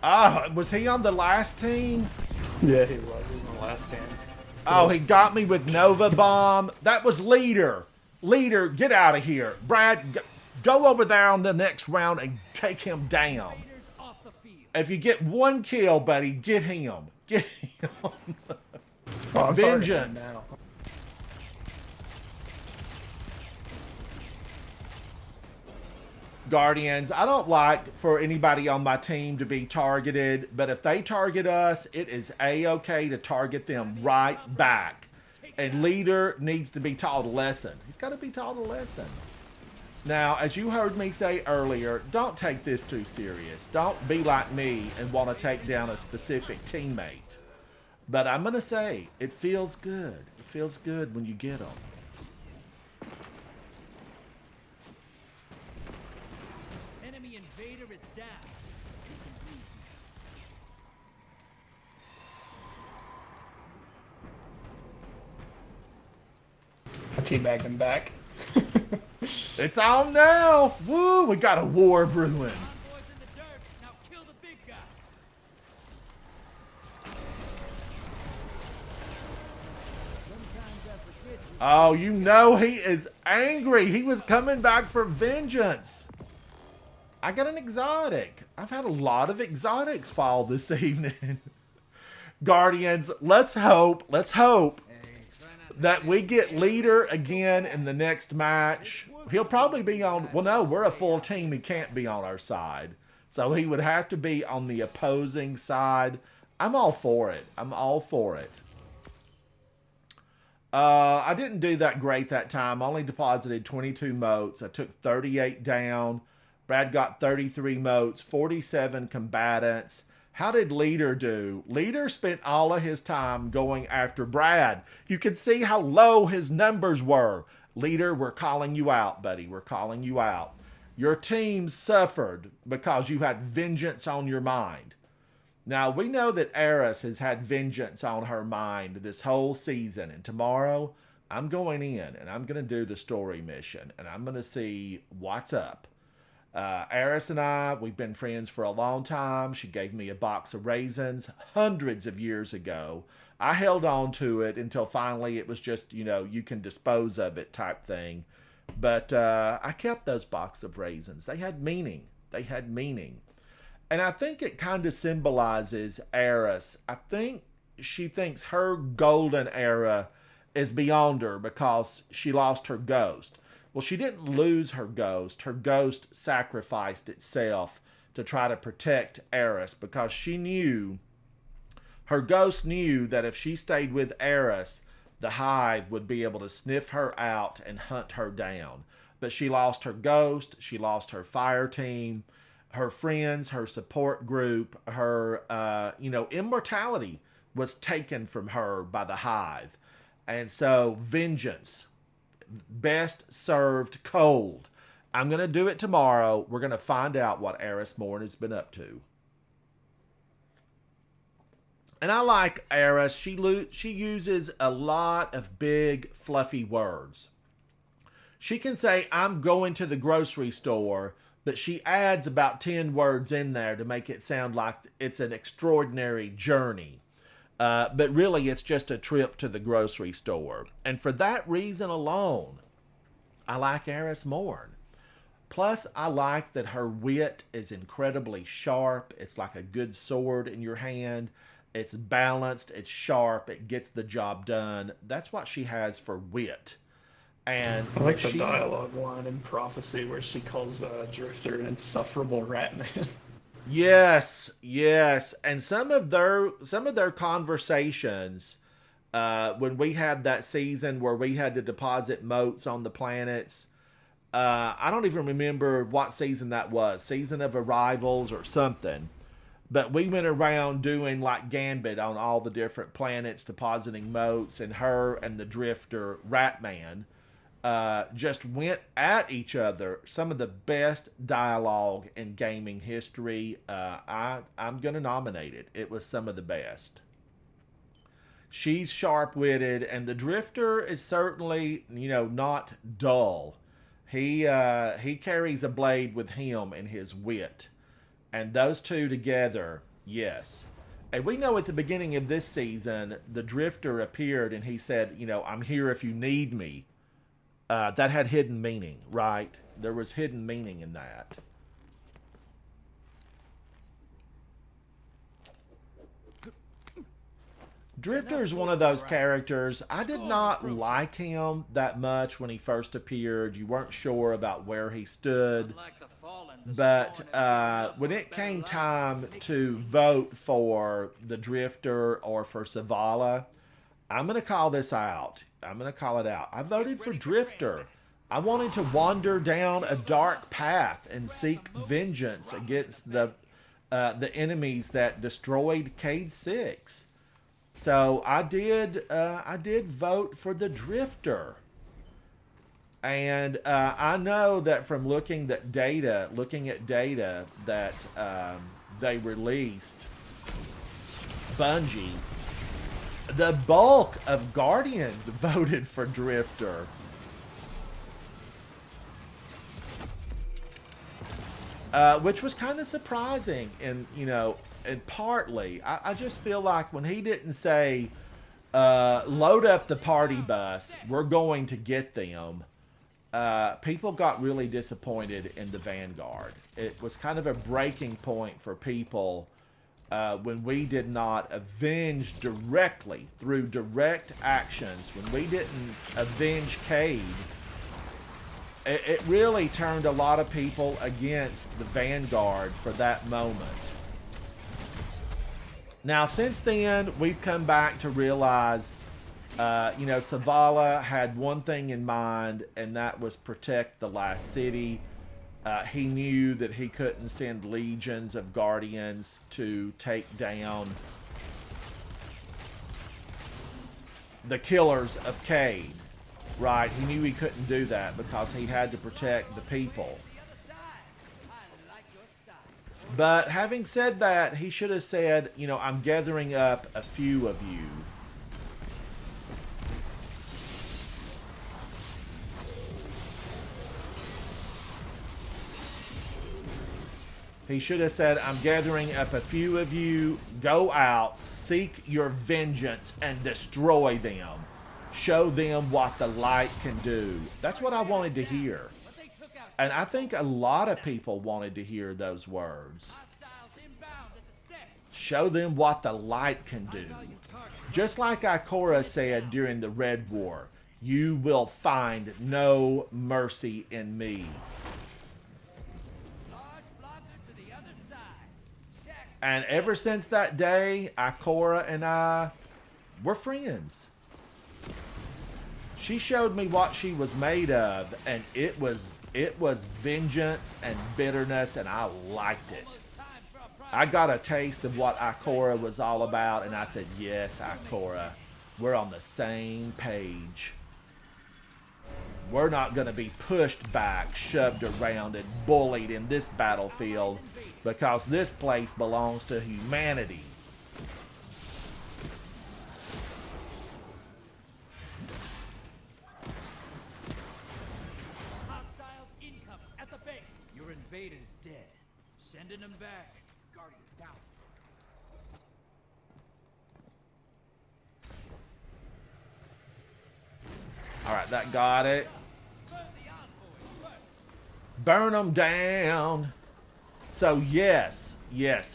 Ah, was he on the last team? Yeah, he was. He was in the last game. Oh, he got me with Nova Bomb. That was leader. Leader, get out of here. Brad, go over there on the next round and take him down. Invaders off the field. If you get one kill, buddy, get him. Get him. Oh, I'm targeting Vengeance. him now. Guardians, I don't like for anybody on my team to be targeted, but if they target us, it is a-okay to target them right back. And Leader needs to be taught a lesson. He's got to be taught a lesson. Now, as you heard me say earlier, don't take this too serious. Don't be like me and want to take down a specific teammate. But I'm going to say, it feels good. It feels good when you get them. Enemy invader is down. I teabagged him back. It's on now. Woo, we got a war brewing. Convoys in the dirt. Now kill the big guy. Sometimes I forget you. Oh, you know he is angry. He was coming back for vengeance. I got an exotic. I've had a lot of exotics fall this evening. Guardians, let's hope that we get Leader again in the next match. He'll probably be on, well, no, we're a full team. He can't be on our side. So he would have to be on the opposing side. I'm all for it. I'm all for it. I didn't do that great that time. I only deposited 22 motes. I took 38 down. Brad got 33 motes, 47 combatants. How did Leader do? Leader spent all of his time going after Brad. You could see how low his numbers were. Leader, we're calling you out, buddy. We're calling you out. Your team suffered because you had vengeance on your mind. Now, we know that Eris has had vengeance on her mind this whole season. And tomorrow, I'm going in and I'm going to do the story mission. And I'm going to see what's up. Eris and I, we've been friends for a long time. She gave me a box of raisins hundreds of years ago. I held on to it until finally it was just, you know, you can dispose of it type thing. But I kept those box of raisins. They had meaning. They had meaning. And I think it kind of symbolizes Eris. I think she thinks her golden era is beyond her because she lost her ghost. Well, she didn't lose her ghost. Her ghost sacrificed itself to try to protect Eris because she knew, her ghost knew that if she stayed with Eris, the Hive would be able to sniff her out and hunt her down. But she lost her ghost. She lost her fire team, her friends, her support group, her, immortality was taken from her by the Hive. And so vengeance, best served cold. I'm going to do it tomorrow. We're going to find out what Eris Morn has been up to. And I like Eris. She uses a lot of big, fluffy words. She can say, I'm going to the grocery store, but she adds about 10 words in there to make it sound like it's an extraordinary journey. But really, it's just a trip to the grocery store. And for that reason alone, I like Eris Morn. Plus, I like that her wit is incredibly sharp. It's like a good sword in your hand. It's balanced. It's sharp. It gets the job done. That's what she has for wit. And I like the dialogue line in Prophecy where she calls Drifter an insufferable rat man. Yes, yes, and some of their conversations when we had that season where we had to deposit motes on the planets. I don't even remember what season that was, Season of Arrivals or something. But we went around doing like Gambit on all the different planets, depositing motes, and her and the Drifter Ratman just went at each other. Some of the best dialogue in gaming history. I'm going to nominate it. It was some of the best. She's sharp-witted, and the Drifter is certainly, not dull. He carries a blade with him in his wit. And those two together, yes. And we know at the beginning of this season, the Drifter appeared and he said, I'm here if you need me. that had hidden meaning, right? There was hidden meaning in that. Drifter's one of those characters. I did not like him that much when he first appeared. You weren't sure about where he stood. But when it came time to vote for the Drifter or for Zavala, I'm going to call this out. I'm going to call it out. I voted for Drifter. I wanted to wander down a dark path and seek vengeance against the enemies that destroyed Cade 6. So I did vote for the Drifter. And I know that from looking at data that they released, Bungie, the bulk of Guardians voted for Drifter. Which was kind of surprising, and and partly, I just feel like when he didn't say, load up the party bus, we're going to get them, people got really disappointed in the Vanguard. It was kind of a breaking point for people when we did not avenge directly through direct actions. When we didn't avenge Cade, it really turned a lot of people against the Vanguard for that moment. Now, since then, we've come back to realize, Zavala had one thing in mind, and that was protect the last city. He knew that he couldn't send legions of Guardians to take down the killers of Cade, right? He knew he couldn't do that because he had to protect the people. But having said that, he should have said, I'm gathering up a few of you. He should have said, I'm gathering up a few of you. Go out, seek your vengeance, and destroy them. Show them what the light can do. That's what I wanted to hear. And I think a lot of people wanted to hear those words. Show them what the light can do. Just like Ikora said during the Red War, you will find no mercy in me. And ever since that day, Ikora and I were friends. She showed me what she was made of, and it was vengeance and bitterness, and I liked it. I got a taste of what Ikora was all about, and I said, yes, Ikora, we're on the same page. We're not going to be pushed back, shoved around, and bullied in this battlefield, because this place belongs to humanity. Invader's dead. Sending him back. Guardian down. Alright, that got it. Burn them down. So yes,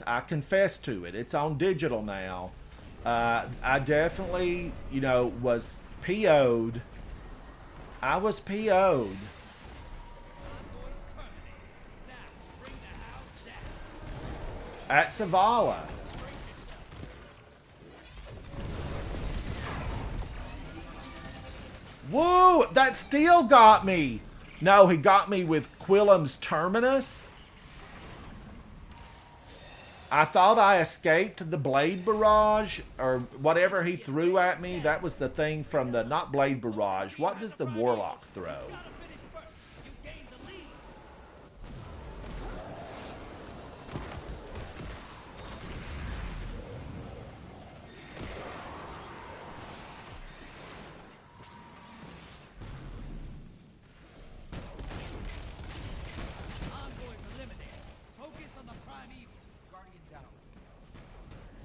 I confess to it. It's on digital now. I definitely, was PO'd. I was PO'd. At Zavala. Whoa, that still got me. No, he got me with Quillam's Terminus. I thought I escaped the Blade Barrage, or whatever he threw at me. That was the thing from the, not Blade Barrage. What does the Warlock throw?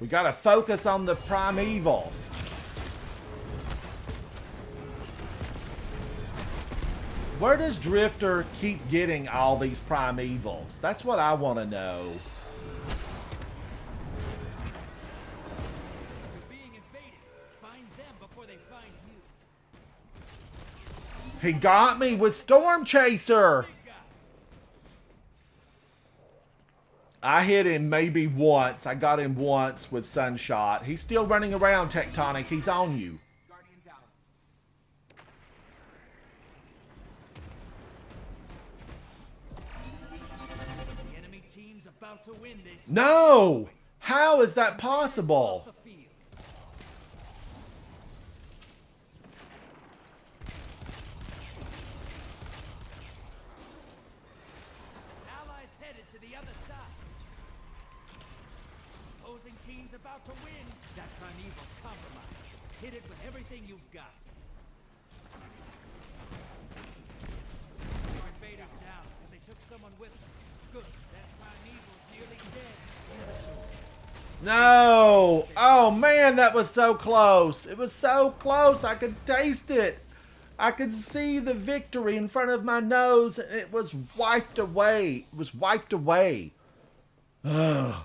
We gotta focus on the primeval. Where does Drifter keep getting all these primevals? That's what I want to know. You're being invaded. Find them before they find you. He got me with Storm Chaser. I hit him maybe once. I got him once with Sunshot. He's still running around, Tectonic. He's on you. The enemy team's about to win this. No! How is that possible? The field. Allies headed to the other side. Opposing team's about to win. That primeval's compromised. Hit it with everything you've got. Your invaders down, and they took someone with them. Good. That primeval's nearly dead. Give it to 'em. No! Oh man, that was so close. It was so close. I could taste it. I could see the victory in front of my nose, and it was wiped away. It was wiped away. Ugh.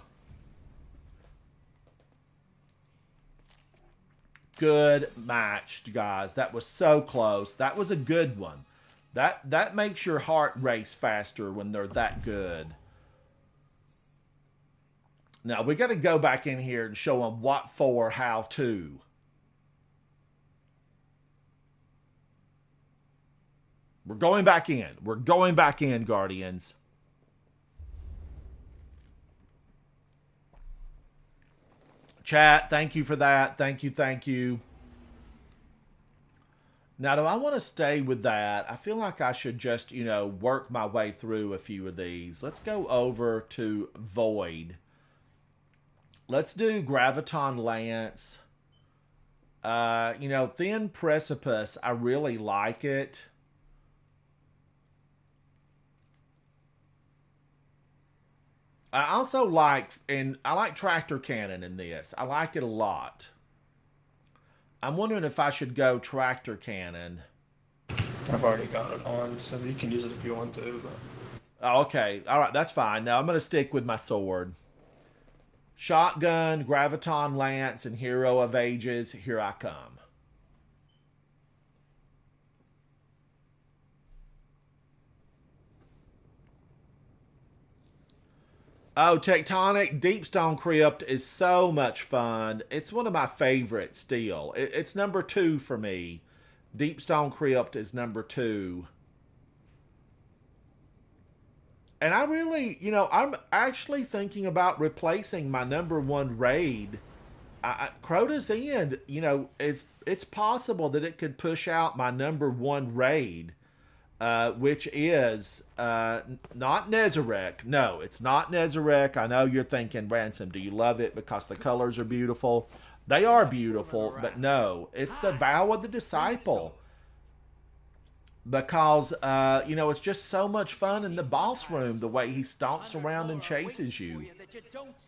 Good match, guys. That was so close. That was a good one. That makes your heart race faster when they're that good. Now, we got to go back in here and show them what for, how to. We're going back in. We're going back in, Guardians. Chat, thank you for that. Thank you, thank you. Now, do I want to stay with that? I feel like I should just, you know, work my way through a few of these. Let's go over to Void. Let's do Graviton Lance. You know, Thin Precipice, I really like it. I also like, and I like Tractor Cannon in this. I like it a lot. I'm wondering if I should go Tractor Cannon. I've already got it on, so you can use it if you want to. But... Oh, okay. All right, that's fine. Now I'm going to stick with my sword. Shotgun, Graviton Lance, and Hero of Ages. Here I come. Oh, Tectonic, Deepstone Crypt is so much fun. It's one of my favorites still. It's number 2 for me. Deepstone Crypt is number 2. And I really, you know, I'm actually thinking about replacing my number 1 raid. Crota's End, you know, it's possible that it could push out my number 1 raid. Which is not Nezarec. No, it's not Nezarec. I know you're thinking, Ransom, do you love it because the colors are beautiful? They are beautiful, but no, it's the Vow of the Disciple. Because, you know, it's just so much fun in the boss room, the way he stomps around and chases you.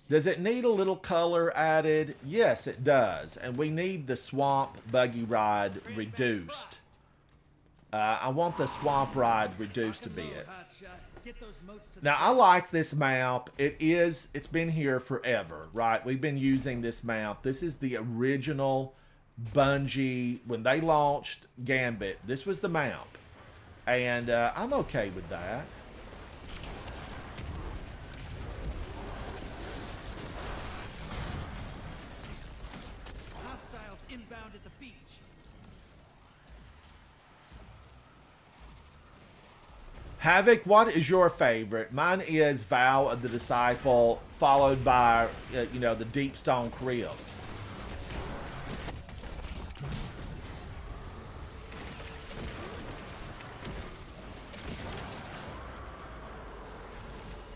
Does it need a little color added? Yes, it does. And we need the Swamp Buggy Ride reduced. I want the Swamp Ride reduced a bit. Now, I like this map. It's been here forever, right? We've been using this map. This is the original Bungie. When they launched Gambit, this was the map. And I'm okay with that. Hostiles inbound at the beach. Havoc, what is your favorite? Mine is Vow of the Disciple, followed by, you know, the Deepstone Crypt.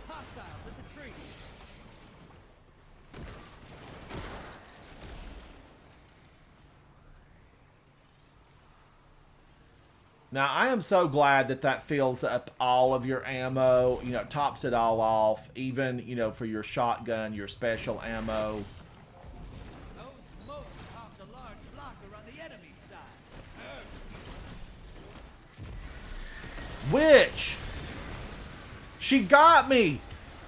Hostiles at the tree. Now, I am so glad that that fills up all of your ammo, you know, tops it all off, even, you know, for your shotgun, your special ammo. Those moats popped a large blocker on the enemy side. Witch! She got me!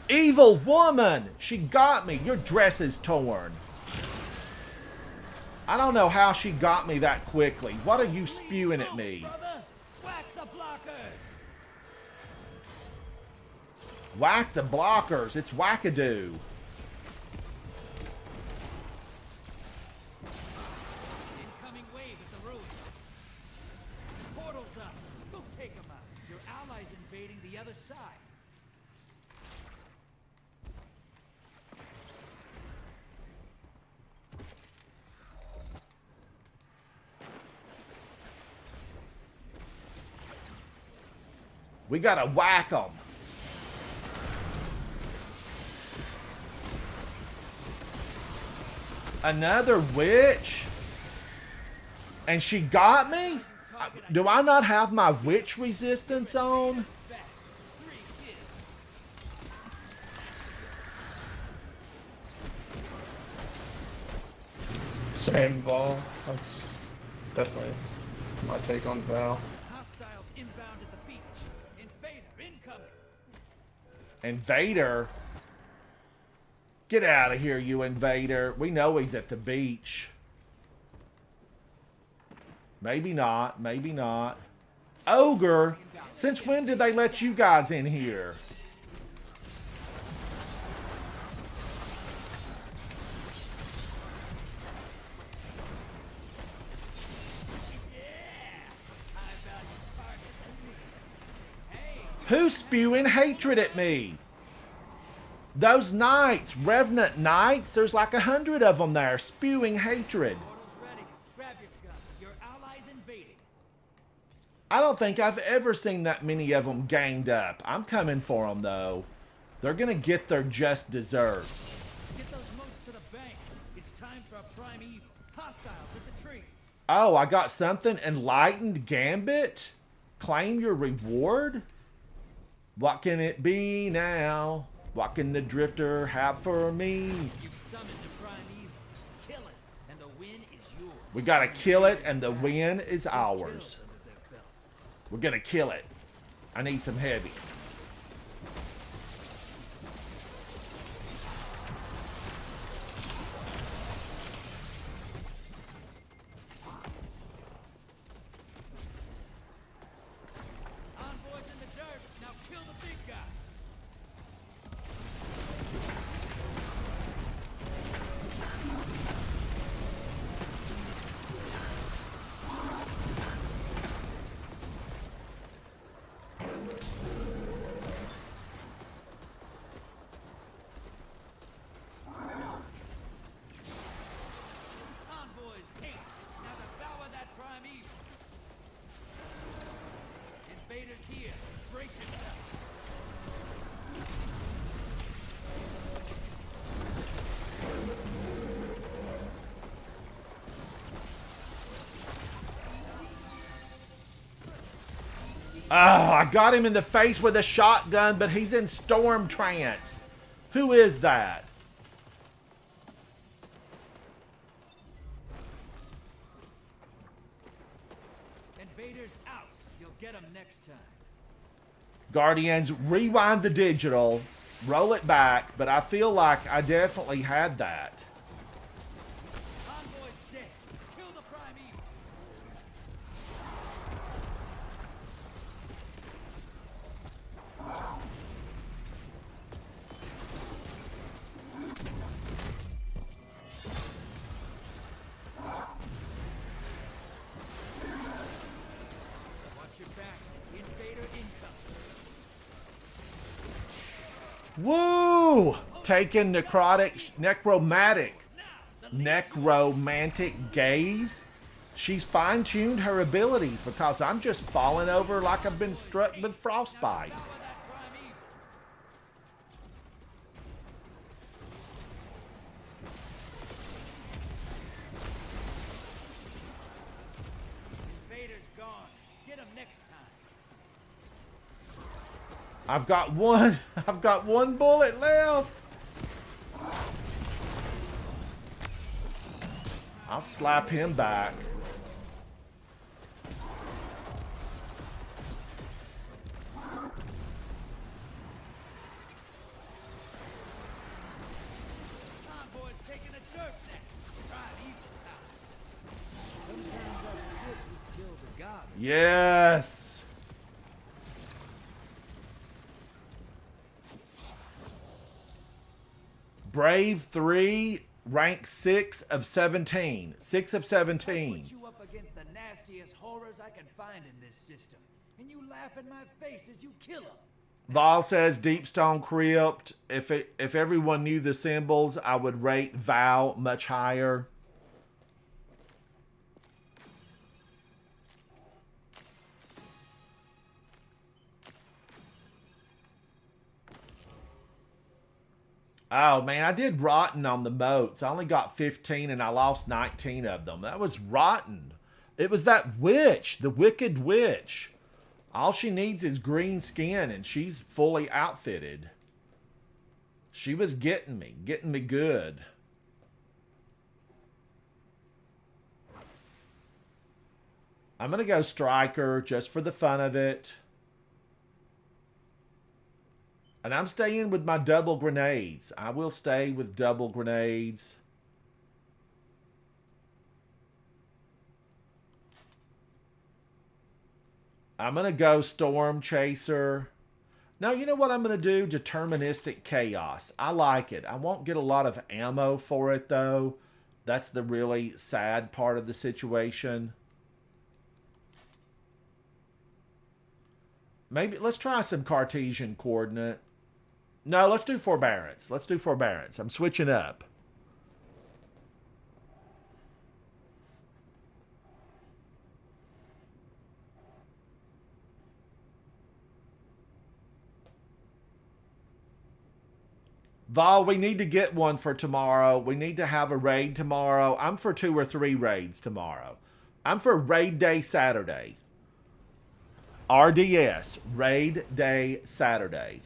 Evil woman! She got me! Your dress is torn. I don't know how she got me that quickly. What are you spewing at me? Brother, whack the blockers. Whack the blockers. It's wackadoo. Incoming wave at the ruins. Portals up. Go take them out. Your allies invading the other side. We gotta whack them. Another witch? And she got me? Do I not have my witch resistance on? Same ball. That's definitely my take on Val. Hostiles inbound at the beach. Invader incoming. Invader? Get out of here, you invader. We know he's at the beach. Maybe not. Maybe not. Ogre? Since when did they let you guys in here? Who's spewing hatred at me? Those knights, Revenant knights, there's like 100 of them there, spewing hatred. Portals ready. Grab your gun. Your allies invading. I don't think I've ever seen that many of them ganged up. I'm coming for them, though. They're gonna get their just desserts. Get those moats to the bank. It's time for a prime evil. Hostiles at the trees. Oh, I got something. Enlightened Gambit? Claim your reward? What can it be now? What can the Drifter have for me? You've summoned a prime evil. Kill it, and the win is yours. We gotta kill it, and the win is ours. Kills under their belt. We're gonna kill it. I need some heavy. Envoys in the dirt. Now kill the big guy. Envoys hate. Now devour that prime evil. Invaders here. Brace yourself. Oh, I got him in the face with a shotgun, but he's in storm trance. Who is that? Invaders out. You'll get them next time. Guardians, rewind the digital, roll it back, but I feel like I definitely had that. Envoy's dead. Kill the prime evil. Watch your back. Invader incoming. Woo! Taking necromantic gaze. She's fine-tuned her abilities because I'm just falling over like I've been struck with frostbite. Devour that prime evil. Invader's gone. Get him next time. I've got one bullet left. I'll slap him back. Yes. Brave 3, rank 6 of 17. 6 of 17. Put you up against the nastiest horrors I can find in this system, and you laugh in my face as you kill them. Val says Deepstone Crypt. If everyone knew the symbols, I would rate Val much higher. Oh, man, I did rotten on the moats. I only got 15 and I lost 19 of them. That was rotten. It was that witch, the wicked witch. All she needs is green skin and she's fully outfitted. She was getting me good. I'm going to go Striker just for the fun of it. And I'm staying with my double grenades. I will stay with double grenades. I'm going to go Storm Chaser. Now, you know what I'm going to do? Deterministic Chaos. I like it. I won't get a lot of ammo for it, though. That's the really sad part of the situation. Maybe let's try some Cartesian coordinate. No, let's do Forbearance. Let's do Forbearance. I'm switching up. Val, we need to get one for tomorrow. We need to have a raid tomorrow. I'm for 2 or 3 raids tomorrow. I'm for Raid Day Saturday. RDS, Raid Day Saturday.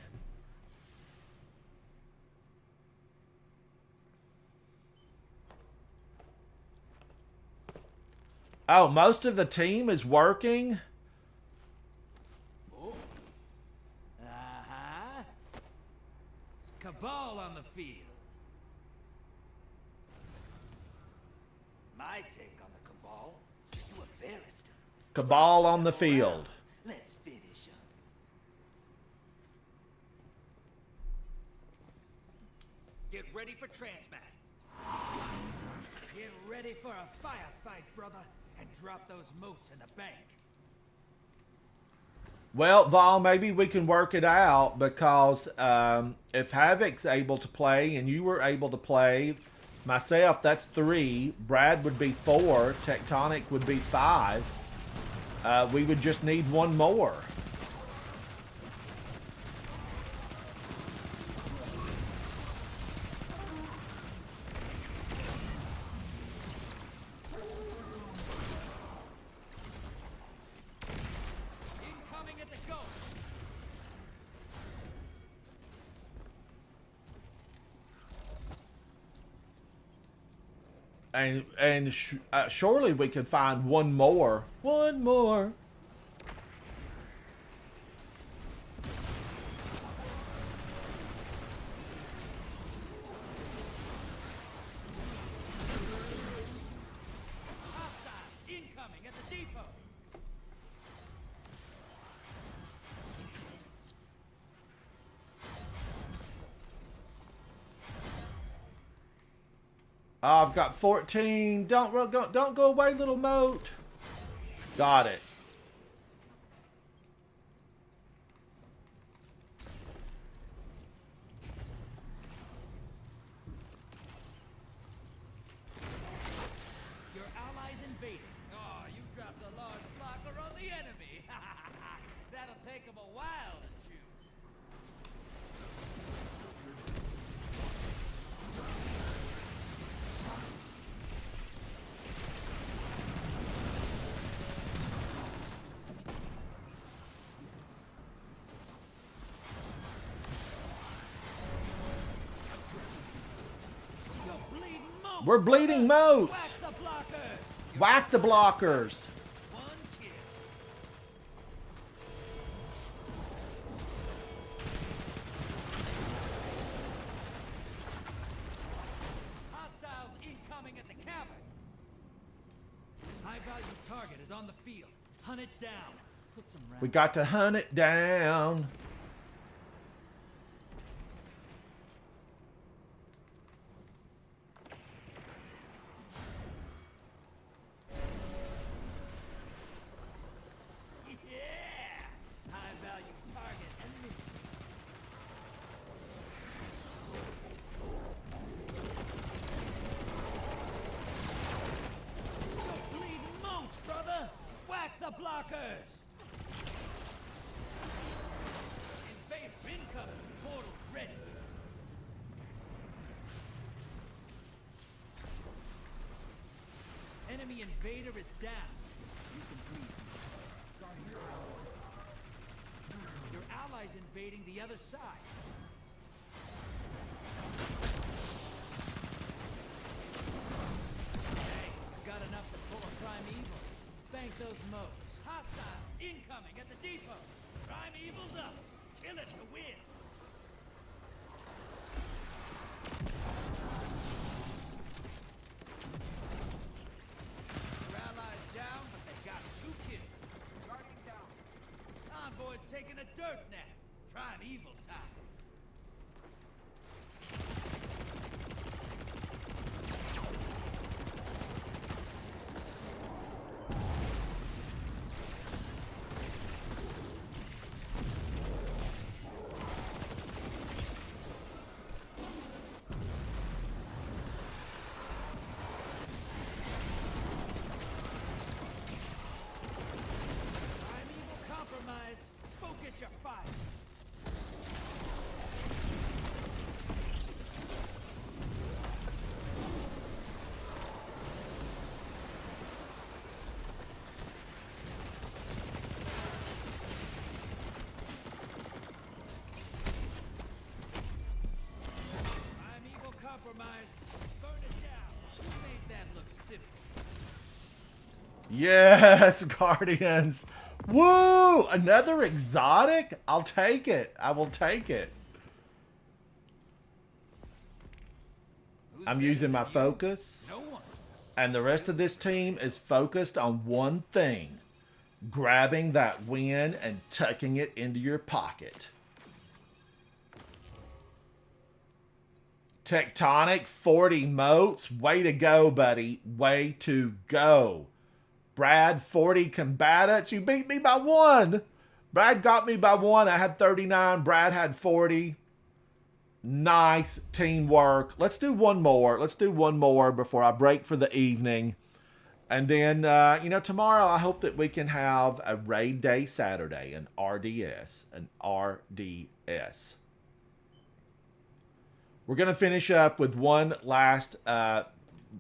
Oh, most of the team is working? Uh-huh. Cabal on the field. My take on the Cabal, you embarrassed him. Cabal on the field. Let's finish him. Get ready for transmat. Get ready for a firefight, brother, and drop those moats in the bank. Well, Val, maybe we can work it out because if Havoc's able to play and you were able to play, myself, that's 3. Brad would be 4. Tectonic would be 5. We would just need one more. Incoming at the ghost. And surely we can find one more. One more. Hostiles incoming at the depot. I've got 14. Don't go away, little moat. Got it. Your allies invaded. Oh, you dropped a large blocker on the enemy. That'll take them a while to chew. You're bleeding moat. We're bleeding moats. Whack the blockers. Whack the blockers. One kill. Hostiles incoming at the cavern. High value target is on the field. Hunt it down. Put some We rounds. got to hunt it down. Yeah! High value target enemy. Go bleed monks, brother! Whack the blockers! Invader incoming! Portals ready! Enemy invader is down. You can breathe. Your allies invading the other side. Hey, got enough to pull a primeval. Thank those moats. Hostiles incoming at the depot. Primeval's up. Kill it to win. Your allies down, but they got 2 kills. Guardian down. Envoy's taking a dirt nap. Primeval time. Primeval compromised. Focus your fire. Primeval compromised. Burn it down. Who made that look simple? Yes, Guardians. Woo! Another exotic? I'll take it. I will take it. I'm using my focus. No one. And the rest of this team is focused on one thing. Grabbing that win and tucking it into your pocket. Tectonic 40 moats. Way to go, buddy. Way to go. Brad, 40 combatants. You beat me by 1. Brad got me by 1. I had 39. Brad had 40. Nice teamwork. Let's do one more. Let's do one more before I break for the evening. And then, tomorrow I hope that we can have a raid day Saturday, an RDS. We're going to finish up with one last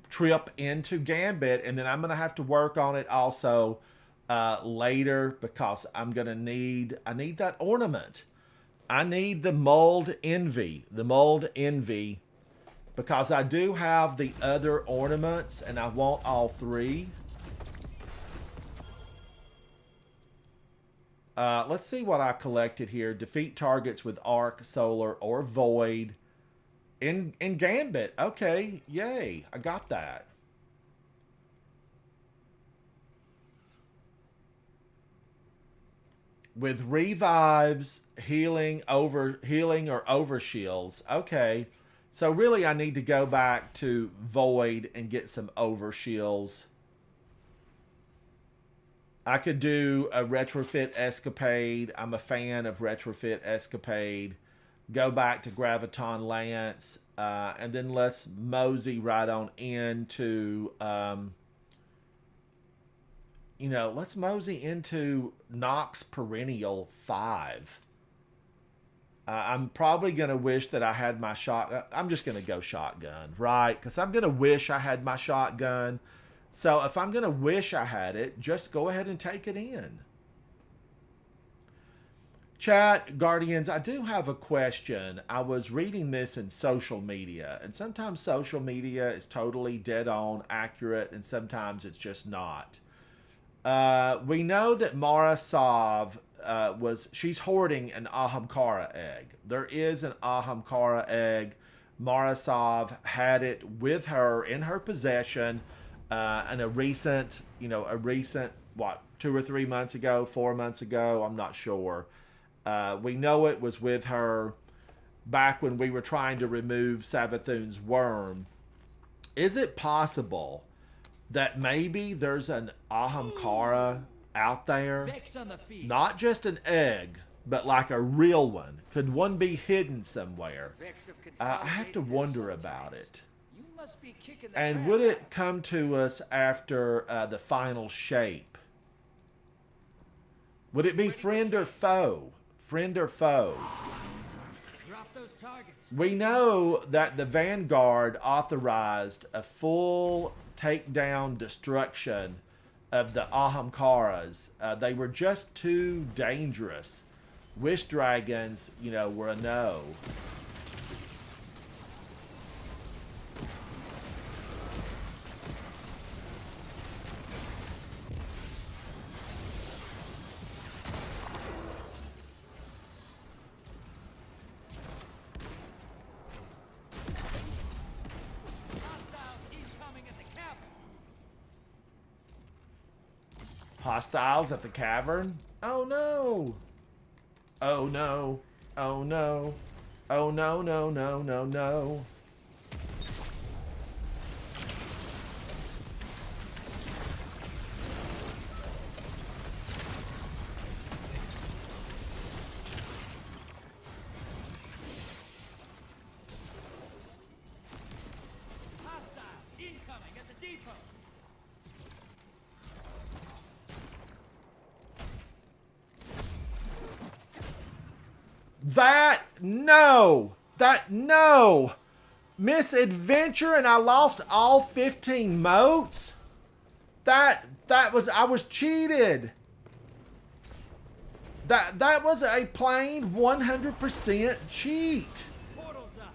trip into Gambit, and then I'm going to have to work on it also later because I need that ornament. I need the Mulled Envy. The Mulled Envy. Because I do have the other ornaments, and I want all 3. Let's see what I collected here. Defeat targets with Arc, Solar, or Void. In Gambit. Okay, yay. I got that. With revives, healing or overshields. Okay. So really I need to go back to Void and get some overshields. I could do a Retrofit Escapade. I'm a fan of Retrofit Escapade. Go back to Graviton Lance. And then let's mosey right on into... let's mosey into Nox Perennial 5. I'm probably going to wish that I had my shotgun. I'm just going to go shotgun, right? Because I'm going to wish I had my shotgun. So if I'm going to wish I had it, just go ahead and take it in. Chat, Guardians, I do have a question. I was reading this in social media, and sometimes social media is totally dead on accurate, and sometimes it's just not. We know that Mara Sov she's hoarding an Ahamkara egg. There is an Ahamkara egg. Mara Sov had it with her in her possession, in a recent what, 2 or 3 months ago, 4 months ago, I'm not sure. We know it was with her back when we were trying to remove Savathun's worm. Is it possible that maybe there's an Ahamkara out there? Vex on the feet. Not just an egg, but like a real one. Could one be hidden somewhere? Vex have I have to consolidated wonder their about subjects. it. You must be kicking the And crap would out. it come to us after the final shape? Would it be friend or foe? Friend or foe? Drop those targets. We know that the Vanguard authorized a full takedown destruction of the Ahamkaras. They were just too dangerous. Wish Dragons, you know, were a no. Hostiles incoming at the cavern. Hostiles at the cavern? Oh no! Oh no! Oh no! Oh no, no, no, no, no. Hostiles incoming at the depot. No! Misadventure and I lost all 15 motes? I was cheated. That was a plain 100% cheat. Portals up.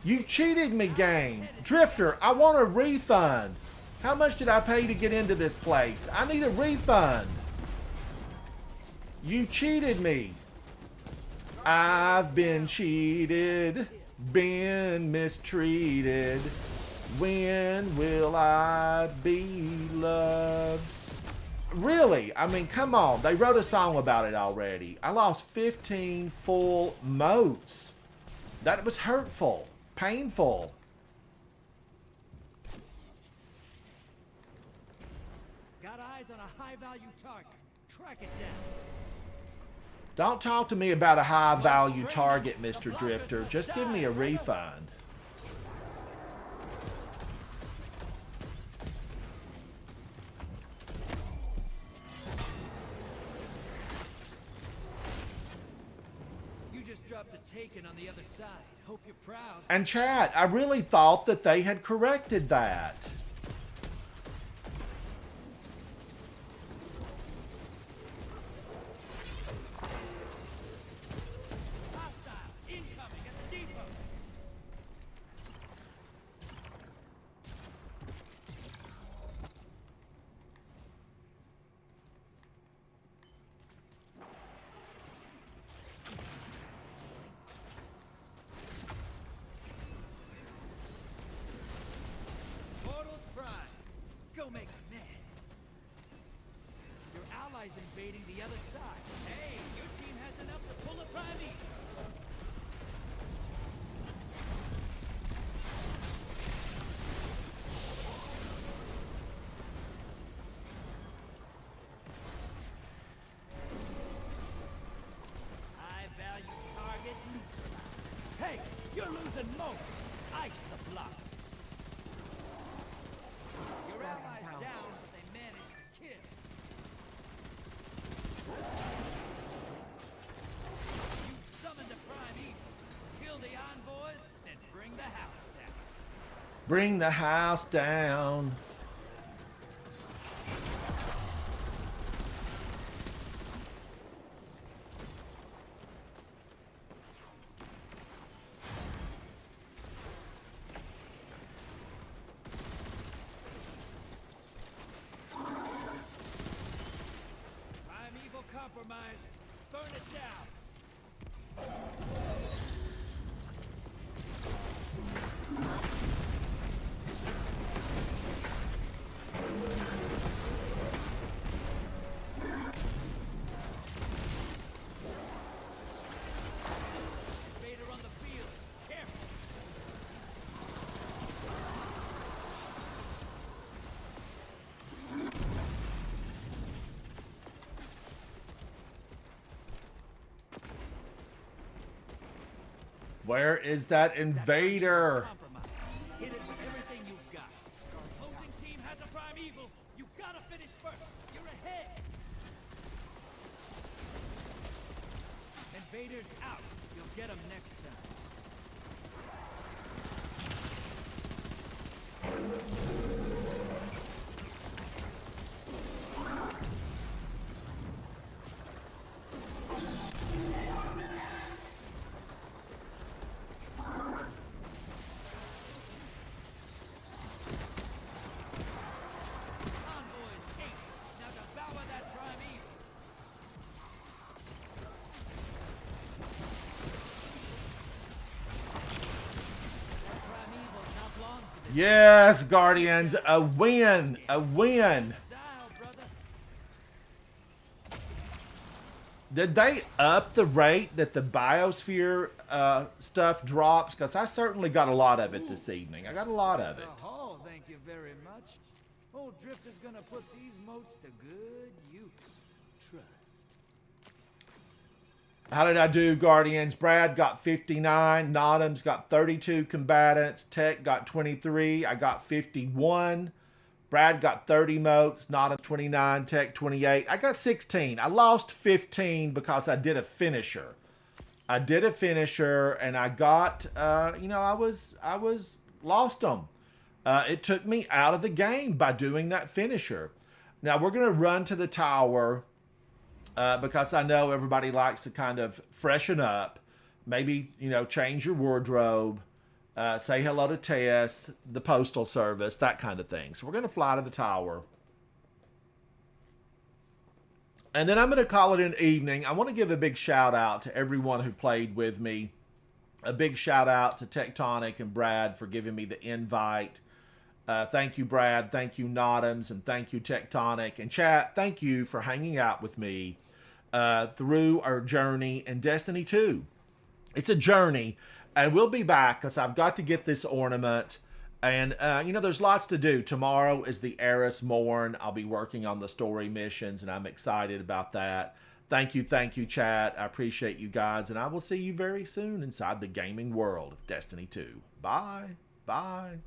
You cheated me, game. Drifter, I want a refund. How much did I pay to get into this place? I need a refund. You cheated me. I've been cheated, been mistreated. When will I be loved? Really? I mean, come on. They wrote a song about it already. I lost 15 full motes. That was hurtful, painful. Got eyes on a high-value target. Track it down. Don't talk to me about a high value target, Mr. Drifter. Just give me a refund. You just dropped a taken on the other side. Hope you're proud. And chat, I really thought that they had corrected that. Hostiles incoming at the depot. Portals prime. Go make a mess. Your allies invading the other side. Hey, your team has enough to pull a private. High value target neutralized. Hey, you're losing most. Ice the blocks. Your allies down, but they managed to kill. You summoned a prime evil. Kill the envoys, then bring the house down. Bring the house down. Prime evil compromised. Burn it down. Where is that invader? Compromise. Hit it with everything you've got. Our opposing team has a primeval. You gotta finish first. You're ahead. Invaders out. You'll get them next time. Envoys 8. Now devour that primeval. That primeval now belongs to this Yes, Guardians, a win, a win. style, brother. Did they up the rate that the biosphere stuff drops? Because I certainly got a lot of it this evening. I got a lot of it. The hall, thank you very much. Old Drifter's gonna put these moats to good use. Trust. How did I do, Guardians? Brad got 59. Notham's got 32 combatants. Tech got 23. I got 51. Brad got 30 moats. Nottam 29. Tech 28. I got 16. I lost 15 because I did a finisher. I did a finisher and I got, I was lost them. It took me out of the game by doing that finisher. Now we're going to run to the tower. Because I know everybody likes to kind of freshen up, maybe, change your wardrobe, say hello to Tess, the postal service, that kind of thing. So we're going to fly to the tower. And then I'm going to call it an evening. I want to give a big shout out to everyone who played with me. A big shout out to Tectonic and Brad for giving me the invite. Thank you, Brad. Thank you, Nottams. And thank you, Tectonic. And chat, thank you for hanging out with me through our journey in Destiny 2. It's a journey, and we'll be back because I've got to get this ornament. And, there's lots to do. Tomorrow is the Eris Morn. I'll be working on the story missions, and I'm excited about that. Thank you, chat. I appreciate you guys, and I will see you very soon inside the gaming world of Destiny 2. Bye. Bye.